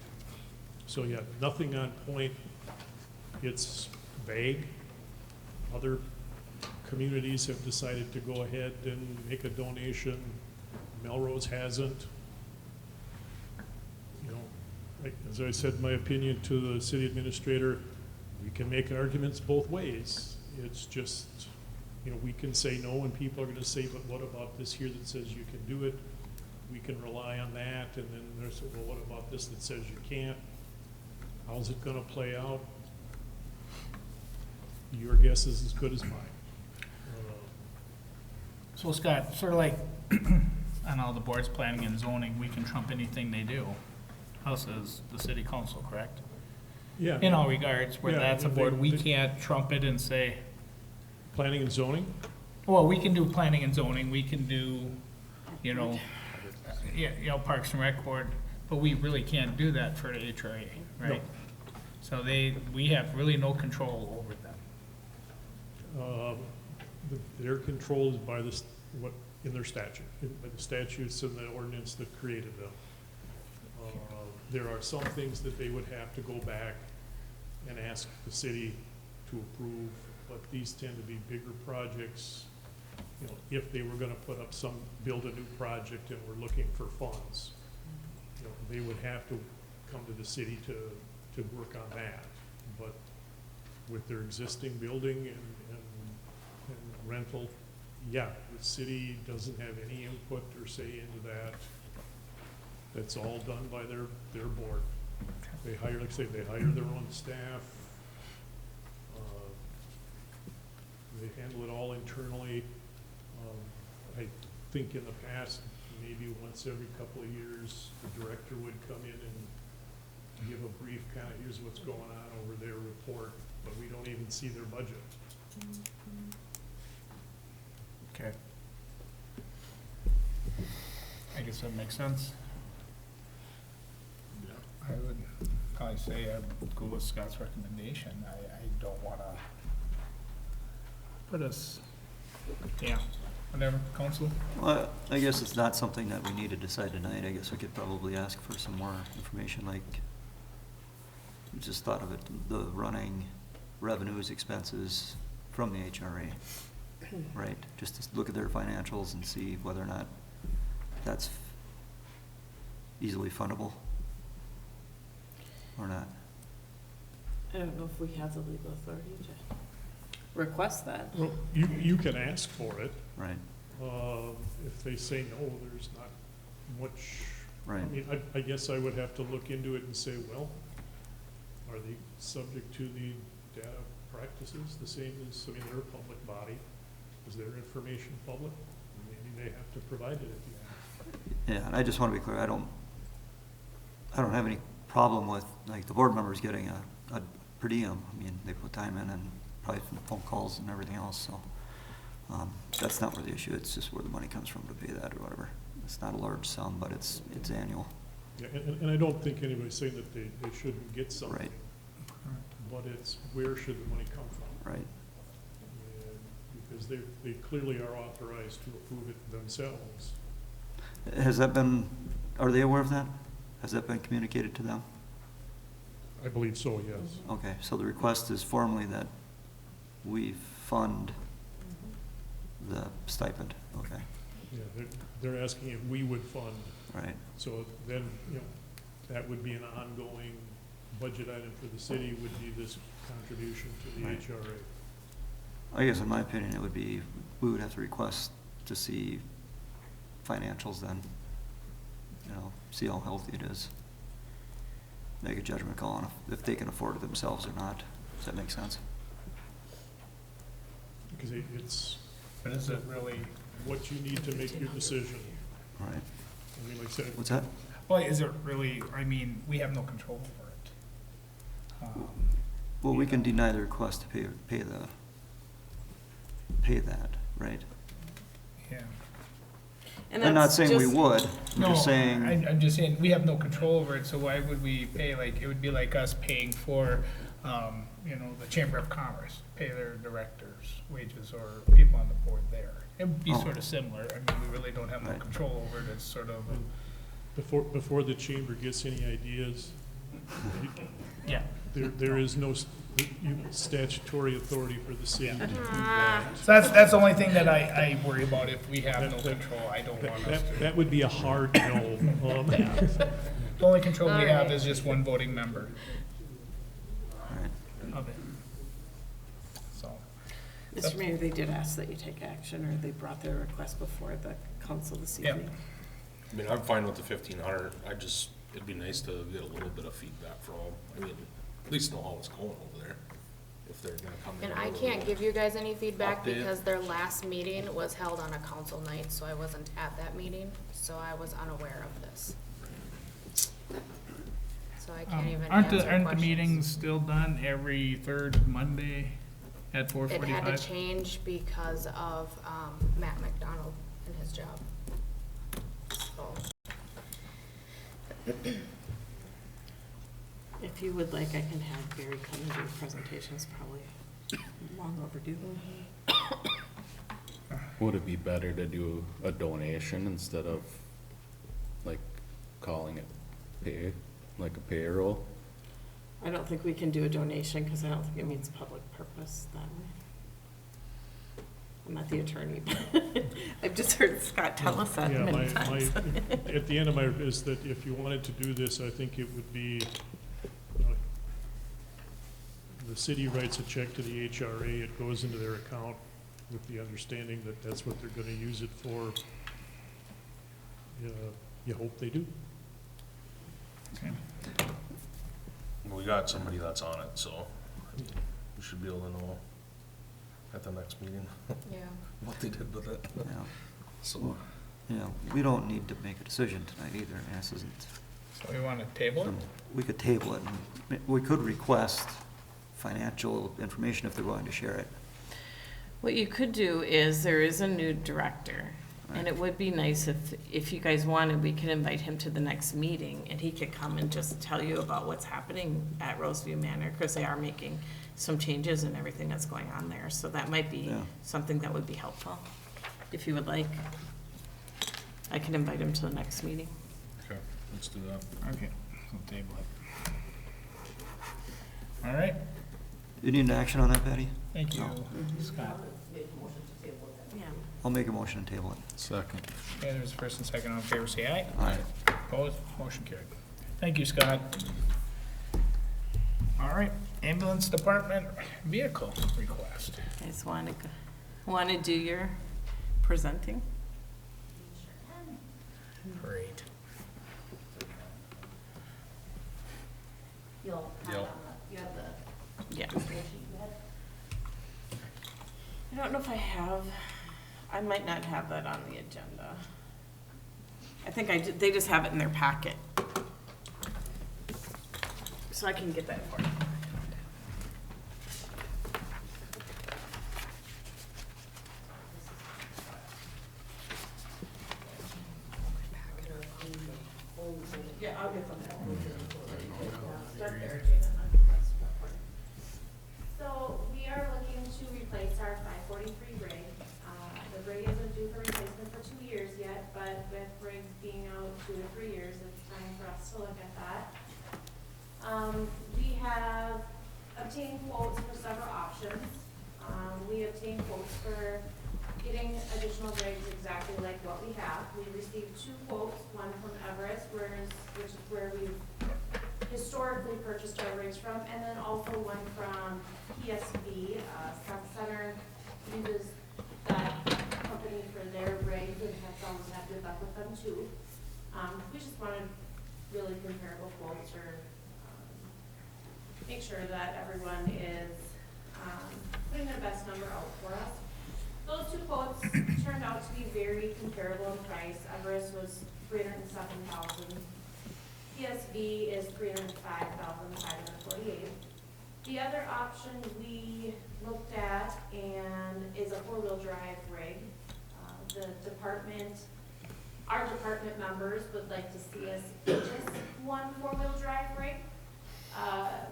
So yeah, nothing on point. It's vague. Other communities have decided to go ahead and make a donation. Melrose hasn't. As I said, my opinion to the city administrator, we can make arguments both ways. It's just, we can say no, and people are going to say, but what about this here that says you can do it? We can rely on that, and then there's, well, what about this that says you can't? How's it going to play out? Your guess is as good as mine. So Scott, sort of like on all the boards, planning and zoning, we can trump anything they do. Us as the city council, correct? Yeah. In all regards, where Yeah, that's a they- board, we they- can't trump it and say, Planning and zoning? well, we can do planning and zoning, we can do, Parks and Rec board, but we really can't do that for the HRA, right? So we have really no control over them. They're controlled by what, in their statute, by the statutes and the ordinance that created them. There are some things that they would have to go back and ask the city to approve, but these tend to be bigger projects. You know, if they were gonna build a new project and were looking for funds, you know, they would have to come to the city to work on that. But with their existing building and rental, yeah, the city doesn't have any input or say into that. That's all done by their board. They hire, like I say, they hire their own staff. They handle it all internally. I think in the past, maybe once every couple of years, the director would come in and give a brief kind of, here's what's going on over their report, but we don't even see their budget. Okay. I guess that makes sense. I would probably say I'd go with Scott's recommendation. I don't wanna put us, yeah, whatever, council. Well, I guess it's not something that we need to decide tonight. I guess we could probably ask for some more information, like, just thought of it, the running revenues, expenses from the HRA, right? Just to look at their financials and see whether or not that's easily fundable or not. I don't know if we have the legal authority to request that. Well, you can ask for it. Right, If they say no, there's not much. right. I mean, I guess I would have to look into it and say, well, are they subject to the data practices the same as, I mean, they're a public body. Is their information public? Maybe they have to provide it at the end. Yeah, and I just want to be clear, I don't have any problem with, like, the board members getting a per diem. I mean, they put time in and probably from phone calls and everything else, so. That's not where the issue, it's just where the money comes from to pay that or whatever. It's not a large sum, but it's annual. Yeah, and I don't think anybody's saying that they shouldn't get something. Right. But it's, where should the money come from? Right. And because they clearly are authorized to approve it themselves. Has that been, are they aware of that? Has that been communicated to them? I believe so, yes. Okay, so the request is formally that we fund the stipend, okay, Yeah, they're asking if we would fund. right, So then, you know, that would be an ongoing budget item for the city, would be this contribution to the Right. HRA. I guess in my opinion, it would be, we would have to request to see financials then, you know, see how healthy it is. Make a judgment call on if they can afford it themselves or not, does that make sense? Because it's But is it really, what you need to make your decision. Right, I mean, like I said, what's that? well, is it really, I mean, we have no control over it. Well, we can deny the request to pay that, right? Yeah. I'm not that's saying we just- would, I'm No, just saying, I'm just saying, we have no control over it, so why would we pay, like, it would be like us paying for, you know, the Chamber of Commerce, pay their directors' wages or people on the board there. It would be Oh. sort of similar, I mean, we really don't have no Right. control over it, it's sort of, before the chamber gets any ideas, yeah. there is no statutory authority for the city to do that. So that's the only thing that I worry about, if we have no control, I don't want us to. That would be a hard no. The only control we have is just one voting member right, of it. So, Mr. Mayor, they did ask that you take action, or they brought their request before the council this Yep. evening. I mean, I'm fine with the 1,500. It'd be nice to get a little bit of feedback from them. I mean, at least know how it's going over there, if they're gonna come in. And I with a can't little give you guys any feedback update. because their last meeting was held on a council night, so I wasn't at that meeting, so I was unaware of this. So I can't even aren't answer the questions. meetings still done every third Monday at It 4:45? had to change because of, Matt McDonald and his job. So, If you would like, I can have Barry come and do a presentation, it's probably long overdue. Would it be better to do a donation instead of like calling it pay, like a payroll? I don't think we can do a donation because I don't think it means public purpose that way. I'm not the attorney, but I've just heard Scott tell us that Yeah, many times. at the end of my, is that if you wanted to do this, I think it would be, the city writes a check to the HRA, it goes into their account with the understanding that that's what they're gonna use it for. You hope they do. We got somebody that's on it, so we should be able to know at the next meeting Yeah. what they did with it. Yeah. So, Yeah, we don't need to make a decision tonight either, and this isn't, So we want to table it? we could table it, and we could request financial information if they're willing to share it. What you could do is, there is a new director, and it would be nice if you guys wanted, we could invite him to the next meeting, and he could come and just tell you about what's happening at Roseview Manor, because they are making some changes and everything that's going on there, so that might be Yeah. something that would be helpful, if you would like. I can invite him to the next meeting. okay, let's do that. Okay, we'll table it. All right, You need an action on that, Patty? thank you, No. Scott. Yeah. I'll make a motion to table it. Second. Okay, there's a first and second, all in favor, say aye. Aye. Opposed, motion carried. Thank you, Scott. All right, ambulance department vehicle request. You guys want to do your presenting? Great. You'll have, Yep. you have the Yeah. spreadsheet you had? I don't know if I have, I might not have that on the agenda. I think they just have it in their packet. So I can get that for you. Yeah, I'll get them. Start there, Jana. So we are looking to replace our 543 rig. The rig isn't due for replacement for 2 years yet, but with rigs being out 2 to 3 years, it's time for us to look at that. We have obtained quotes for several options. We obtained quotes for getting additional rigs exactly like what we have. We received 2 quotes, one from Everest, which is where we've historically purchased our rigs from, and then also one from PSV. South Center uses that company for their rigs and has always had good luck with them too. We just wanted really comparable quotes or make sure that everyone is putting their best number out for us. Those 2 quotes turned out to be very comparable in price. Everest was $307,000. PSV is $305,548. The other option we looked at and is a 4-wheel drive rig. Our department members would like to see us purchase one 4-wheel drive rig.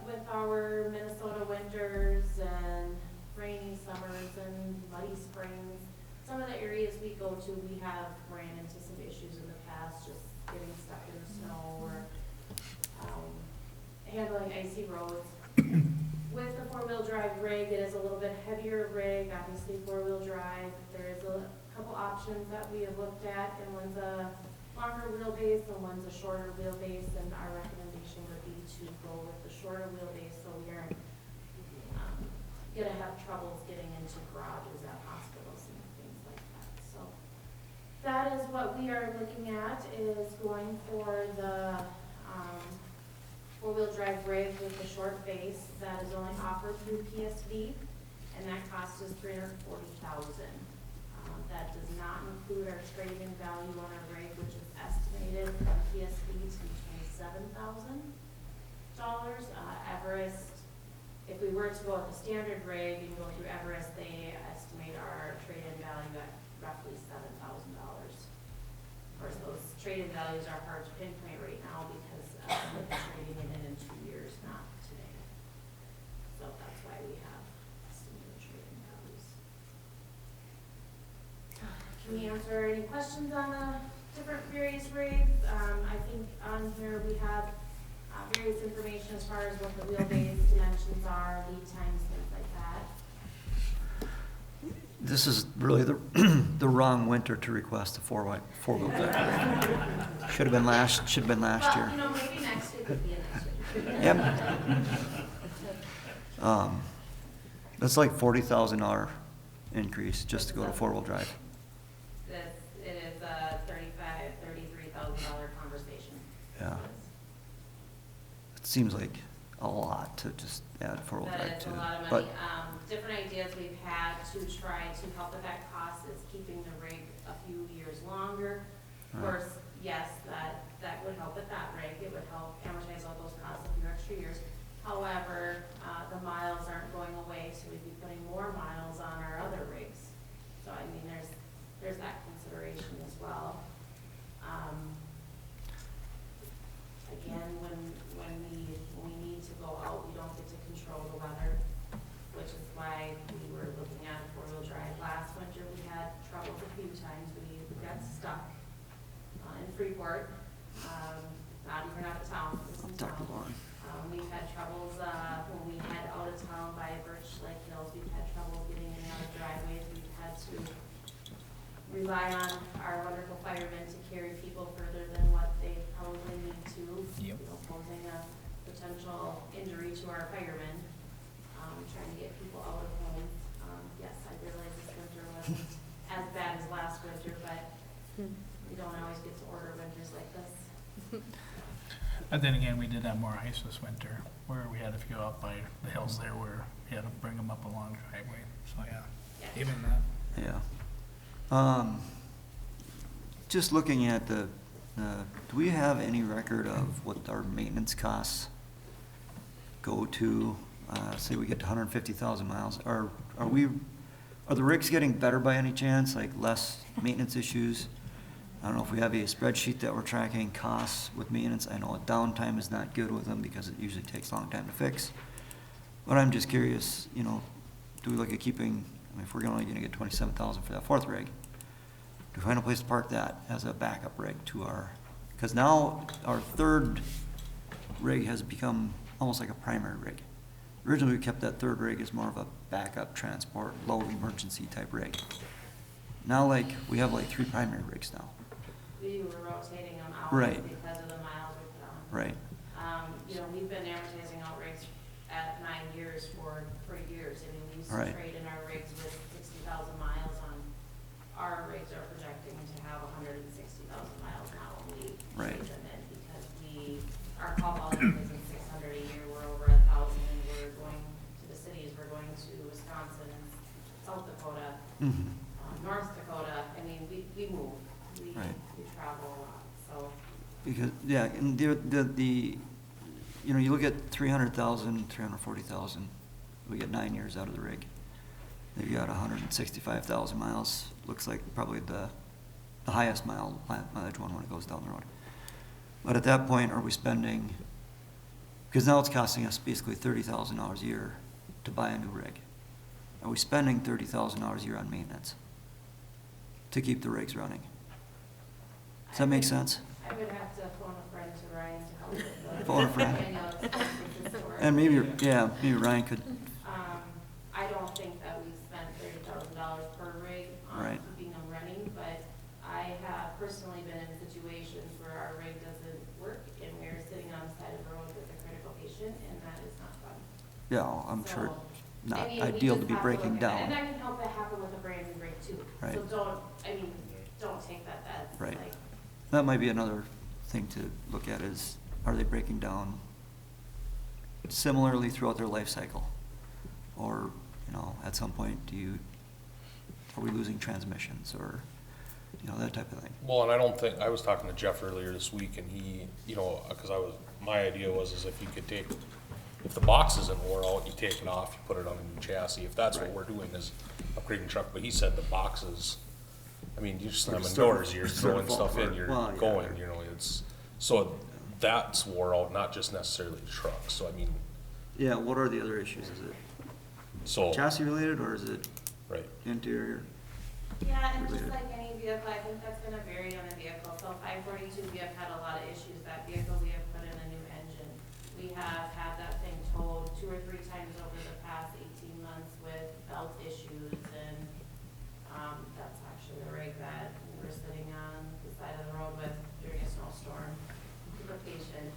With our Minnesota winters and rainy summers and muddy springs, some of the areas we go to, we have ran into some issues in the past, just getting stuck in the snow or handling icy roads. With the 4-wheel drive rig, it is a little bit heavier rig, obviously 4-wheel drive. There is a couple options that we have looked at, and one's a longer wheelbase and one's a shorter wheelbase, and our recommendation would be to go with the shorter wheelbase, so we aren't gonna have troubles getting into garages at hospitals and things like that. So that is what we are looking at, is going for the 4-wheel drive rig with the short base that is only offered through PSV, and that cost is $340,000. That does not include our trade-in value on our rig, which is estimated from PSV to be $27,000. Everest, if we were to go with the standard rig and go through Everest, they estimate our trade-in value at roughly $7,000. Of course, those trade-in values are hard to pinpoint right now because we're trading it in 2 years, not today. So that's why we have estimated trade-in values. can answer any questions on the different various rigs. I think on here we have various information as far as what the wheelbase dimensions are, lead times, things like that. This is really the, the wrong winter to request a four-wheel drive. Should have been last year. Well, you know, maybe next week would be an issue. Yep. That's like $40,000 increase just to go to four-wheel drive. It is a $33,000 conversation. Yeah. It seems like a lot to just add four-wheel drive That is to. a lot of But money. Different ideas we've had to try to help with that cost is keeping the rig a few years longer. Of Right. course, yes, that would help with that rig. It would help amortize all those costs a few extra years. However, the miles aren't going away, so we'd be putting more miles on our other rigs. So I mean, there's that consideration as well. Again, when we need to go out, we don't get to control the weather, which is why we were looking at four-wheel drive. Last winter, we had troubles a few times. We got stuck in Freeport, not even out of town. This is in town. We've had troubles when we head out of town by Birch Lake Hills. We've had trouble getting in and out of driveways. We've had to rely on our wonderful firemen to carry people further than what they probably need to. Yep. You know, posing a potential injury to our firemen, trying to get people out of home. Yes, I realize this winter wasn't as bad as last winter, but we don't always get to order winters like this. And then again, we did have more ice this winter, where we had a few out by the hills there where we had to bring them up a long driveway, so yeah, even that. Yeah. Just looking at do we have any record of what our maintenance costs go to? Say we get to 150,000 miles. Are the rigs getting better by any chance? Like less maintenance issues? I don't know if we have a spreadsheet that we're tracking costs with maintenance. I know downtime is not good with them because it usually takes a long time to fix. But I'm just curious, you know, do we look at keeping, I mean, if we're only gonna get 27,000 for that fourth rig, do we find a place to park that as a backup rig to because now our third rig has become almost like a primary rig. Originally, we kept that third rig as more of a backup transport, low emergency type rig. Now, we have 3 primary rigs now. We were rotating them out Right. because of the miles we put on. Right. You know, we've been amortizing out rigs at 9 years for years. I mean, we used to Right. trade in our rigs with 60,000 miles on. Our rigs are projecting to have 160,000 miles now when we Right. trade them in because our call volume isn't 600 a year, we're over 1,000, and we're going to the cities, we're going to Wisconsin and South Dakota, North Dakota. I mean, we move, we travel a lot, so. Because, yeah, and you know, you look at 300,000, 340,000, we get 9 years out of the rig. They've got 165,000 miles, looks like probably the highest mileage one when it goes down the road. But at that point, are we spending, because now it's costing us basically $30,000 a year to buy a new rig. Are we spending $30,000 a year on maintenance to keep the rigs running? Does that make sense? I would have to phone a friend to Ryan to help with the. Phone a friend. I know it's historic. And maybe Ryan could, I don't think that we spent $30,000 per rig on Right. keeping them running, but I have personally been in situations where our rig doesn't work and we're sitting on the side of the road with a critical patient, and that is not fun. yeah, I'm sure So, not I mean, we ideal to just be have breaking look at that. down. And that can help it happen with a brand new rig too. Right. So don't take that as Right. like, That might be another thing to look at is, are they breaking down similarly throughout their life cycle? Or, you know, at some point, are we losing transmissions or, you know, that type of thing? Well, and I was talking to Jeff earlier this week, and he, you know, my idea was if you could if the box isn't wore out, you take it off, you put it on a new chassis, if that's what we're doing is upgrading truck, but he said the boxes, I mean, you just slam doors, you're throwing stuff in, you're going, you know, so that's wore out, not just necessarily the truck, so I mean. Yeah, what are the other issues? Is it chassis related or is it right. interior? Yeah, and just related. like any vehicle, I think that's gonna vary on the vehicle. So 542, we have had a lot of issues. That vehicle, we have put in a new engine. We have had that thing towed 2 or 3 times over the past 18 months with belt issues, and that's actually the rig that we were sitting on the side of the road with during a snowstorm. Super patient,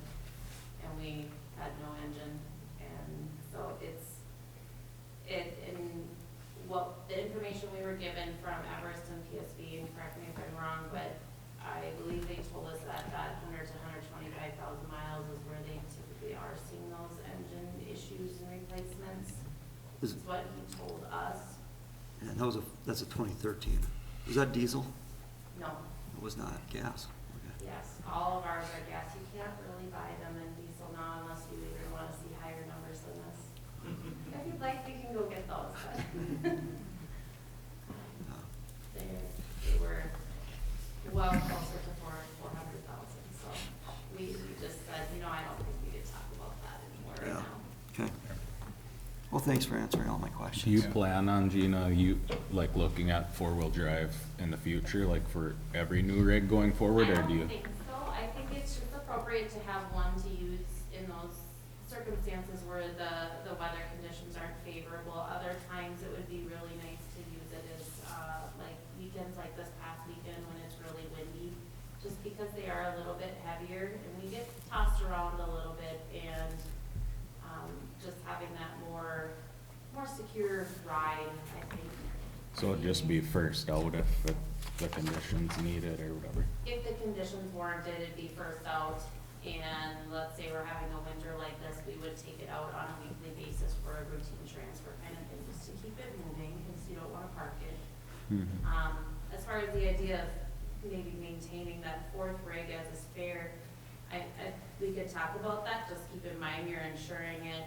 and we had no engine, and so and what the information we were given from Everest and PSV, and correct me if I'm wrong, but I believe they told us that 100 to 125,000 miles is where they typically are seeing those engine issues and replacements. Is what he told us. And that's a 2013. Was that diesel? No. It was not gas. Okay. Yes, all of ours are gas. You can't really buy them in diesel now unless you either want to see higher numbers than this. If you'd like, we can go get those, but they were well closer to 400,000. So we just said, I don't think we could talk about that anymore right now. Okay. Well, thanks for answering all my questions. Do you plan on, Gina, looking at four-wheel drive in the future, like for every new rig going forward, or do you? I don't think so. I think it's just appropriate to have one to use in those circumstances where the weather conditions aren't favorable. Other times it would be really nice to use it as like weekends like this past weekend when it's really windy, just because they are a little bit heavier and we get tossed around a little bit, and just having that more secure ride, I think. So it'd just be first out if the conditions need it or whatever? If the conditions warranted, it'd be first out, and let's say we're having a winter like this, we would take it out on a weekly basis for a routine transfer kind of thing, just to keep it moving, because you don't wanna park it. As far as the idea of maybe maintaining that 4th rig as a spare, we could talk about that. Just keep in mind you're insuring it,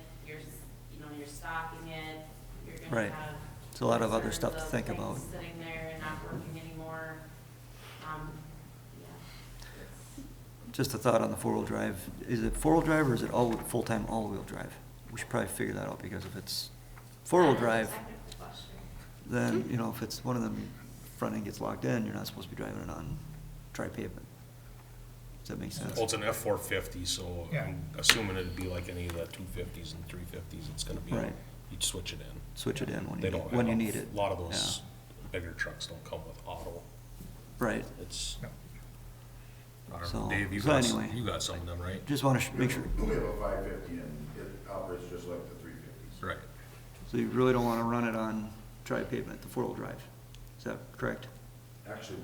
you're stocking it, you're gonna Right. have. It's a lot of other concerns stuff to of think things about. Sitting there and not working anymore. Just a thought on the 4-wheel drive. Is it 4-wheel drive or is it full-time all-wheel drive? We should probably figure that out, because if it's 4-wheel drive, then, if it's one of them front end gets locked in, you're not supposed to be driving it on dry pavement. Does that make sense? Well, it's an F-450, so Yeah. I'm assuming it'd be like any of the 250s and 350s, it's gonna be, Right. you'd switch it in. Switch it in They don't when you have- need it. A lot of those bigger trucks don't come with auto. Right. It's, No. I don't So- know, Dave, you so got, anyway. you got some of them, right? Just want to make sure. We have a 550 and it operates just like the 350s. Right. So you really don't want to run it on dry pavement, the 4-wheel drive. Is that correct? Actually,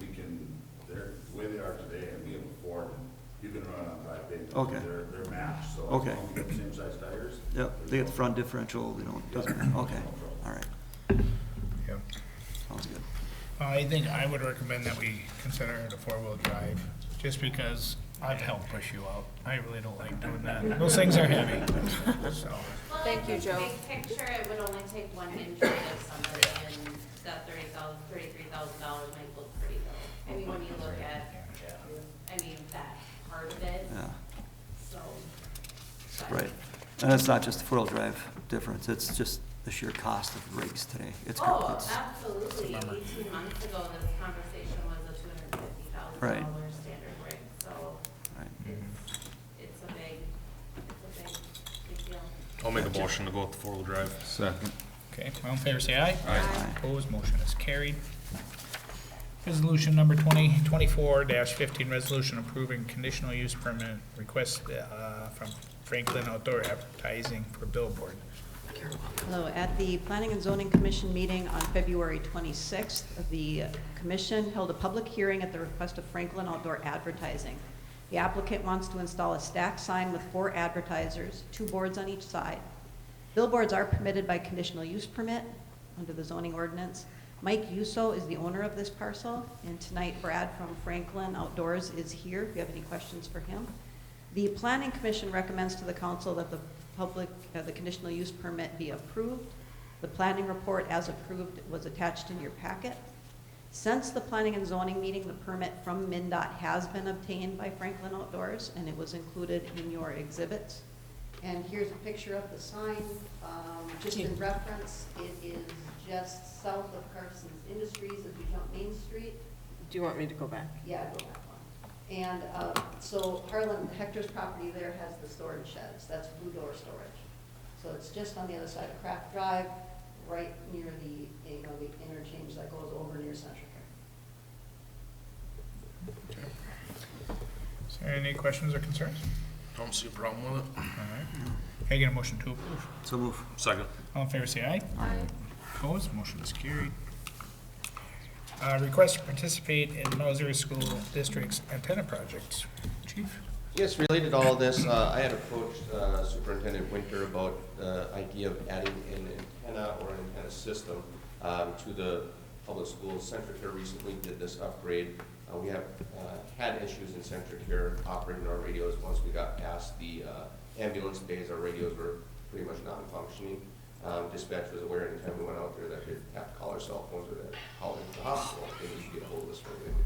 the way they are today, and we have a Ford, and you can run on dry pavement. Okay. They're matched, so as Okay. long as you get the same size tires. Yep, they get the front differential, doesn't matter. Okay, all right. Yep. Sounds good. I think I would recommend that we consider it a 4-wheel drive, just because I've helped push you out. I really don't like doing that. Those things are heavy, so. Well, Thank you, I think Joe. Big picture, it would only take one injury of somebody, and that $33,000 might look pretty low. I mean, when you look at, that part of it, Yeah, so. right. And it's not just the 4-wheel drive difference, it's just the sheer cost of rigs today. Oh, It's absolutely. a bummer. 18 months ago, this conversation was a $250,000 Right. standard rig, so right. it's a big deal. I'll make a motion to go with the 4-wheel drive. Second. Okay, all in favor, say aye. Aye. Opposed, motion is carried. Resolution number 2024-15, resolution approving conditional use permit request from Franklin Outdoor Advertising for billboard. Hello, at the Planning and Zoning Commission meeting on February 26th, the commission held a public hearing at the request of Franklin Outdoor Advertising. The applicant wants to install a stacked sign with 4 advertisers, 2 boards on each side. Billboards are permitted by conditional use permit under the zoning ordinance. Mike Yuso is the owner of this parcel, and tonight Brad from Franklin Outdoors is here if you have any questions for him. The Planning Commission recommends to the council that the conditional use permit be approved. The planning report as approved was attached in your packet. Since the planning and zoning meeting, the permit from MnDOT has been obtained by Franklin Outdoors, and it was included in your exhibits. And here's a picture of the sign, just in reference, it is just south of Carson's Industries as you jump Main Street. Do you want me to go back? Yeah, go back one. And so Harlan, Hector's property there has the storage sheds. That's Blue Door Storage. So it's just on the other side of Craft Drive, right near the, you know, the interchange that goes over near Central Care. Is there any questions or concerns? Don't see a problem with it. All right. Can I get a motion to approve? So move. Second. All in favor, say aye. Aye. Opposed, motion is carried. Request to participate in Melrose School District's antenna project. Chief? Yes, related to all of this, I had approached Superintendent Winter about the idea of adding an antenna or an antenna system to the public schools. Centricare recently did this upgrade. We have had issues in Centricare operating our radios. Once we got past the ambulance bays, our radios were pretty much non-functioning. Dispatch was aware anytime we went out there that they'd have to call our cell phones or they'd call into the hospital. They need to get a hold of us for anything.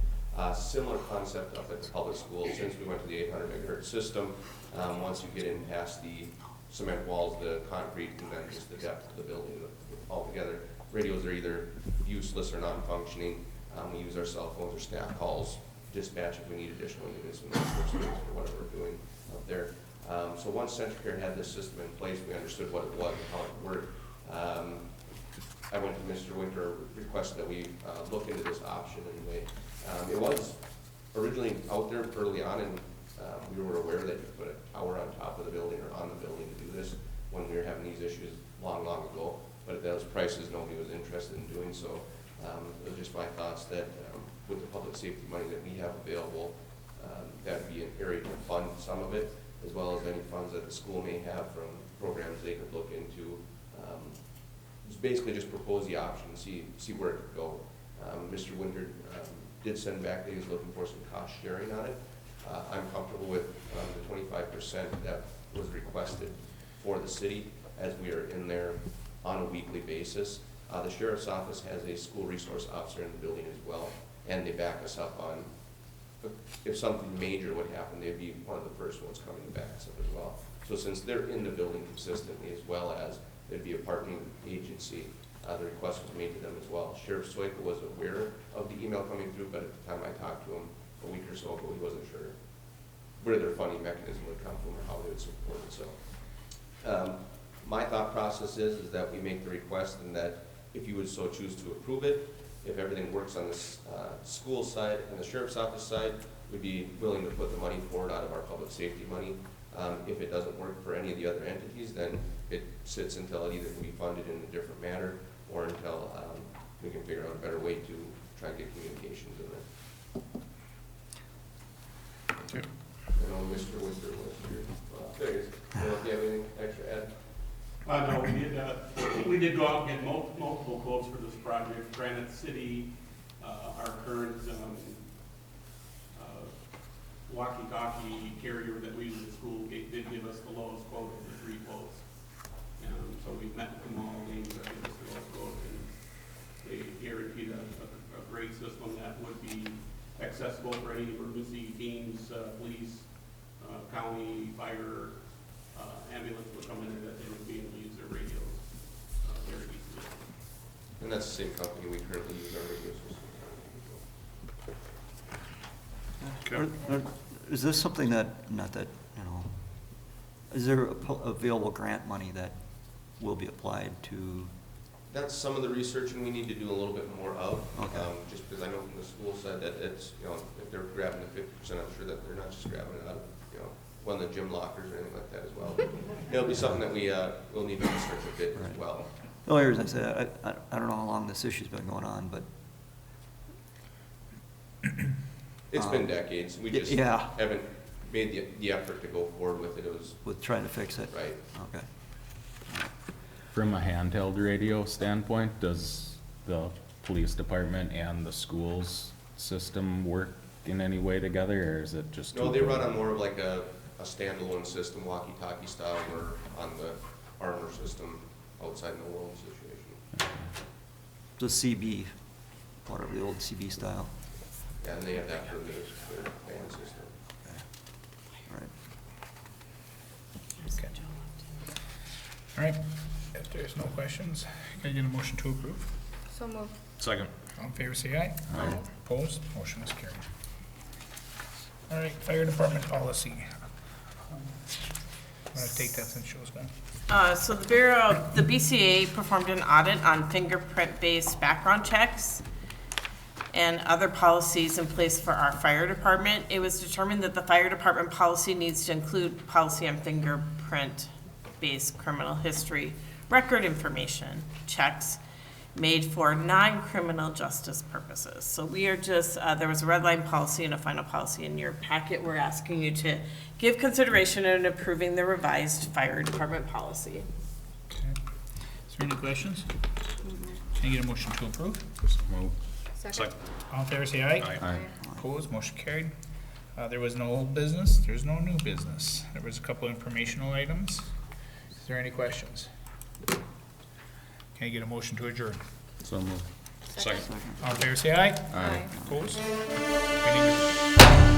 Similar concept up at the public schools. Since we went to the 800 megahertz system, once you get in past the cement walls, the concrete, and then just the depth of the building altogether, radios are either useless or non-functioning. We use our cell phones or staff calls, dispatch if we need additional units and those sorts of things for whatever we're doing up there. So once Centricare had this system in place, we understood what it was and how it worked. I went to Mr. Winter, requested that we look into this option anyway. It was originally out there early on, and we were aware that you put a tower on top of the building or on the building to do this when we were having these issues long ago. But at those prices, nobody was interested in doing so. It was just my thoughts that with the public safety money that we have available, that would be an area to fund some of it, as well as any funds that the school may have from programs they could look into. Basically just propose the option, see where it could go. Mr. Winter did send back that he was looking for some cost sharing on it. I'm comfortable with the 25% that was requested for the city, as we are in there on a weekly basis. The sheriff's office has a school resource officer in the building as well, and they back us up on, if something major would happen, they'd be one of the first ones coming to back us up as well. So since they're in the building consistently, as well as there'd be a partnering agency, the request was made to them as well. Sheriff Soika was aware of the email coming through, but at the time I talked to him a week or so ago, he wasn't sure where their funding mechanism would come from or how they would support it. So my thought process is that we make the request, and that if you would so choose to approve it, if everything works on the school side and the sheriff's office side, we'd be willing to put the money forward out of our public safety money. If it doesn't work for any of the other entities, then it sits until it either can be funded in a different manner or until we can figure out a better way to try and get communications in there. Okay. I know Mr. Winter was here. There he is. Do you have anything extra to add? No, we did go out and get multiple quotes for this project. Granite City, our current walkie-talkie carrier that we use in the school did give us the lowest quote of the 3 quotes. So we met with them all, they gave us the lowest quote, and they guaranteed a great system that would be accessible for any emergency teams, police, county, fire, ambulance would come in there, that they would be able to use their radios very easily. And that's the same company we currently use our radio system. Is this something that, not that, you know, is there available grant money that will be applied to? That's some of the researching we need to do a little bit more of. Okay. Just because I know from the school side that it's, you know, if they're grabbing the 50%, I'm sure that they're not just grabbing it out of, you know, one of the gym lockers or anything like that as well. It'll be something that we will need to research a bit as well. The only reason I say that, I don't know how long this issue's been going on, but. It's been decades. We just haven't made the effort to go forward with it. It was with trying to fix it. Right. Okay. From a handheld radio standpoint, does the police department and the schools system work in any way together, or is it just? No, they run on more of like a standalone system, walkie-talkie style, or on the armor system outside in the world situation. The CB, part of the old CB style. Yeah, and they have that for their band system. Okay. All right. Okay. All right. If there's no questions, can I get a motion to approve? So moved. Second. All in favor, say aye. Aye. Opposed? Motion is carried. All right, fire department policy. Want to take that since she was gone? So the BCA performed an audit on fingerprint-based background checks and other policies in place for our fire department. It was determined that the fire department policy needs to include policy on fingerprint-based criminal history record information checks made for non-criminal justice purposes. So we are just, there was a red line policy and a final policy in your packet. We're asking you to give consideration in approving the revised fire department policy. Okay. Is there any questions? Can I get a motion to approve? Move. Second. All in favor, say aye. Aye. Opposed? Motion carried. There was no old business, there's no new business. There was a couple informational items. Is there any questions? Can I get a motion to adjourn? So move. Second. All in favor, say aye. Aye. Opposed? Meeting adjourned.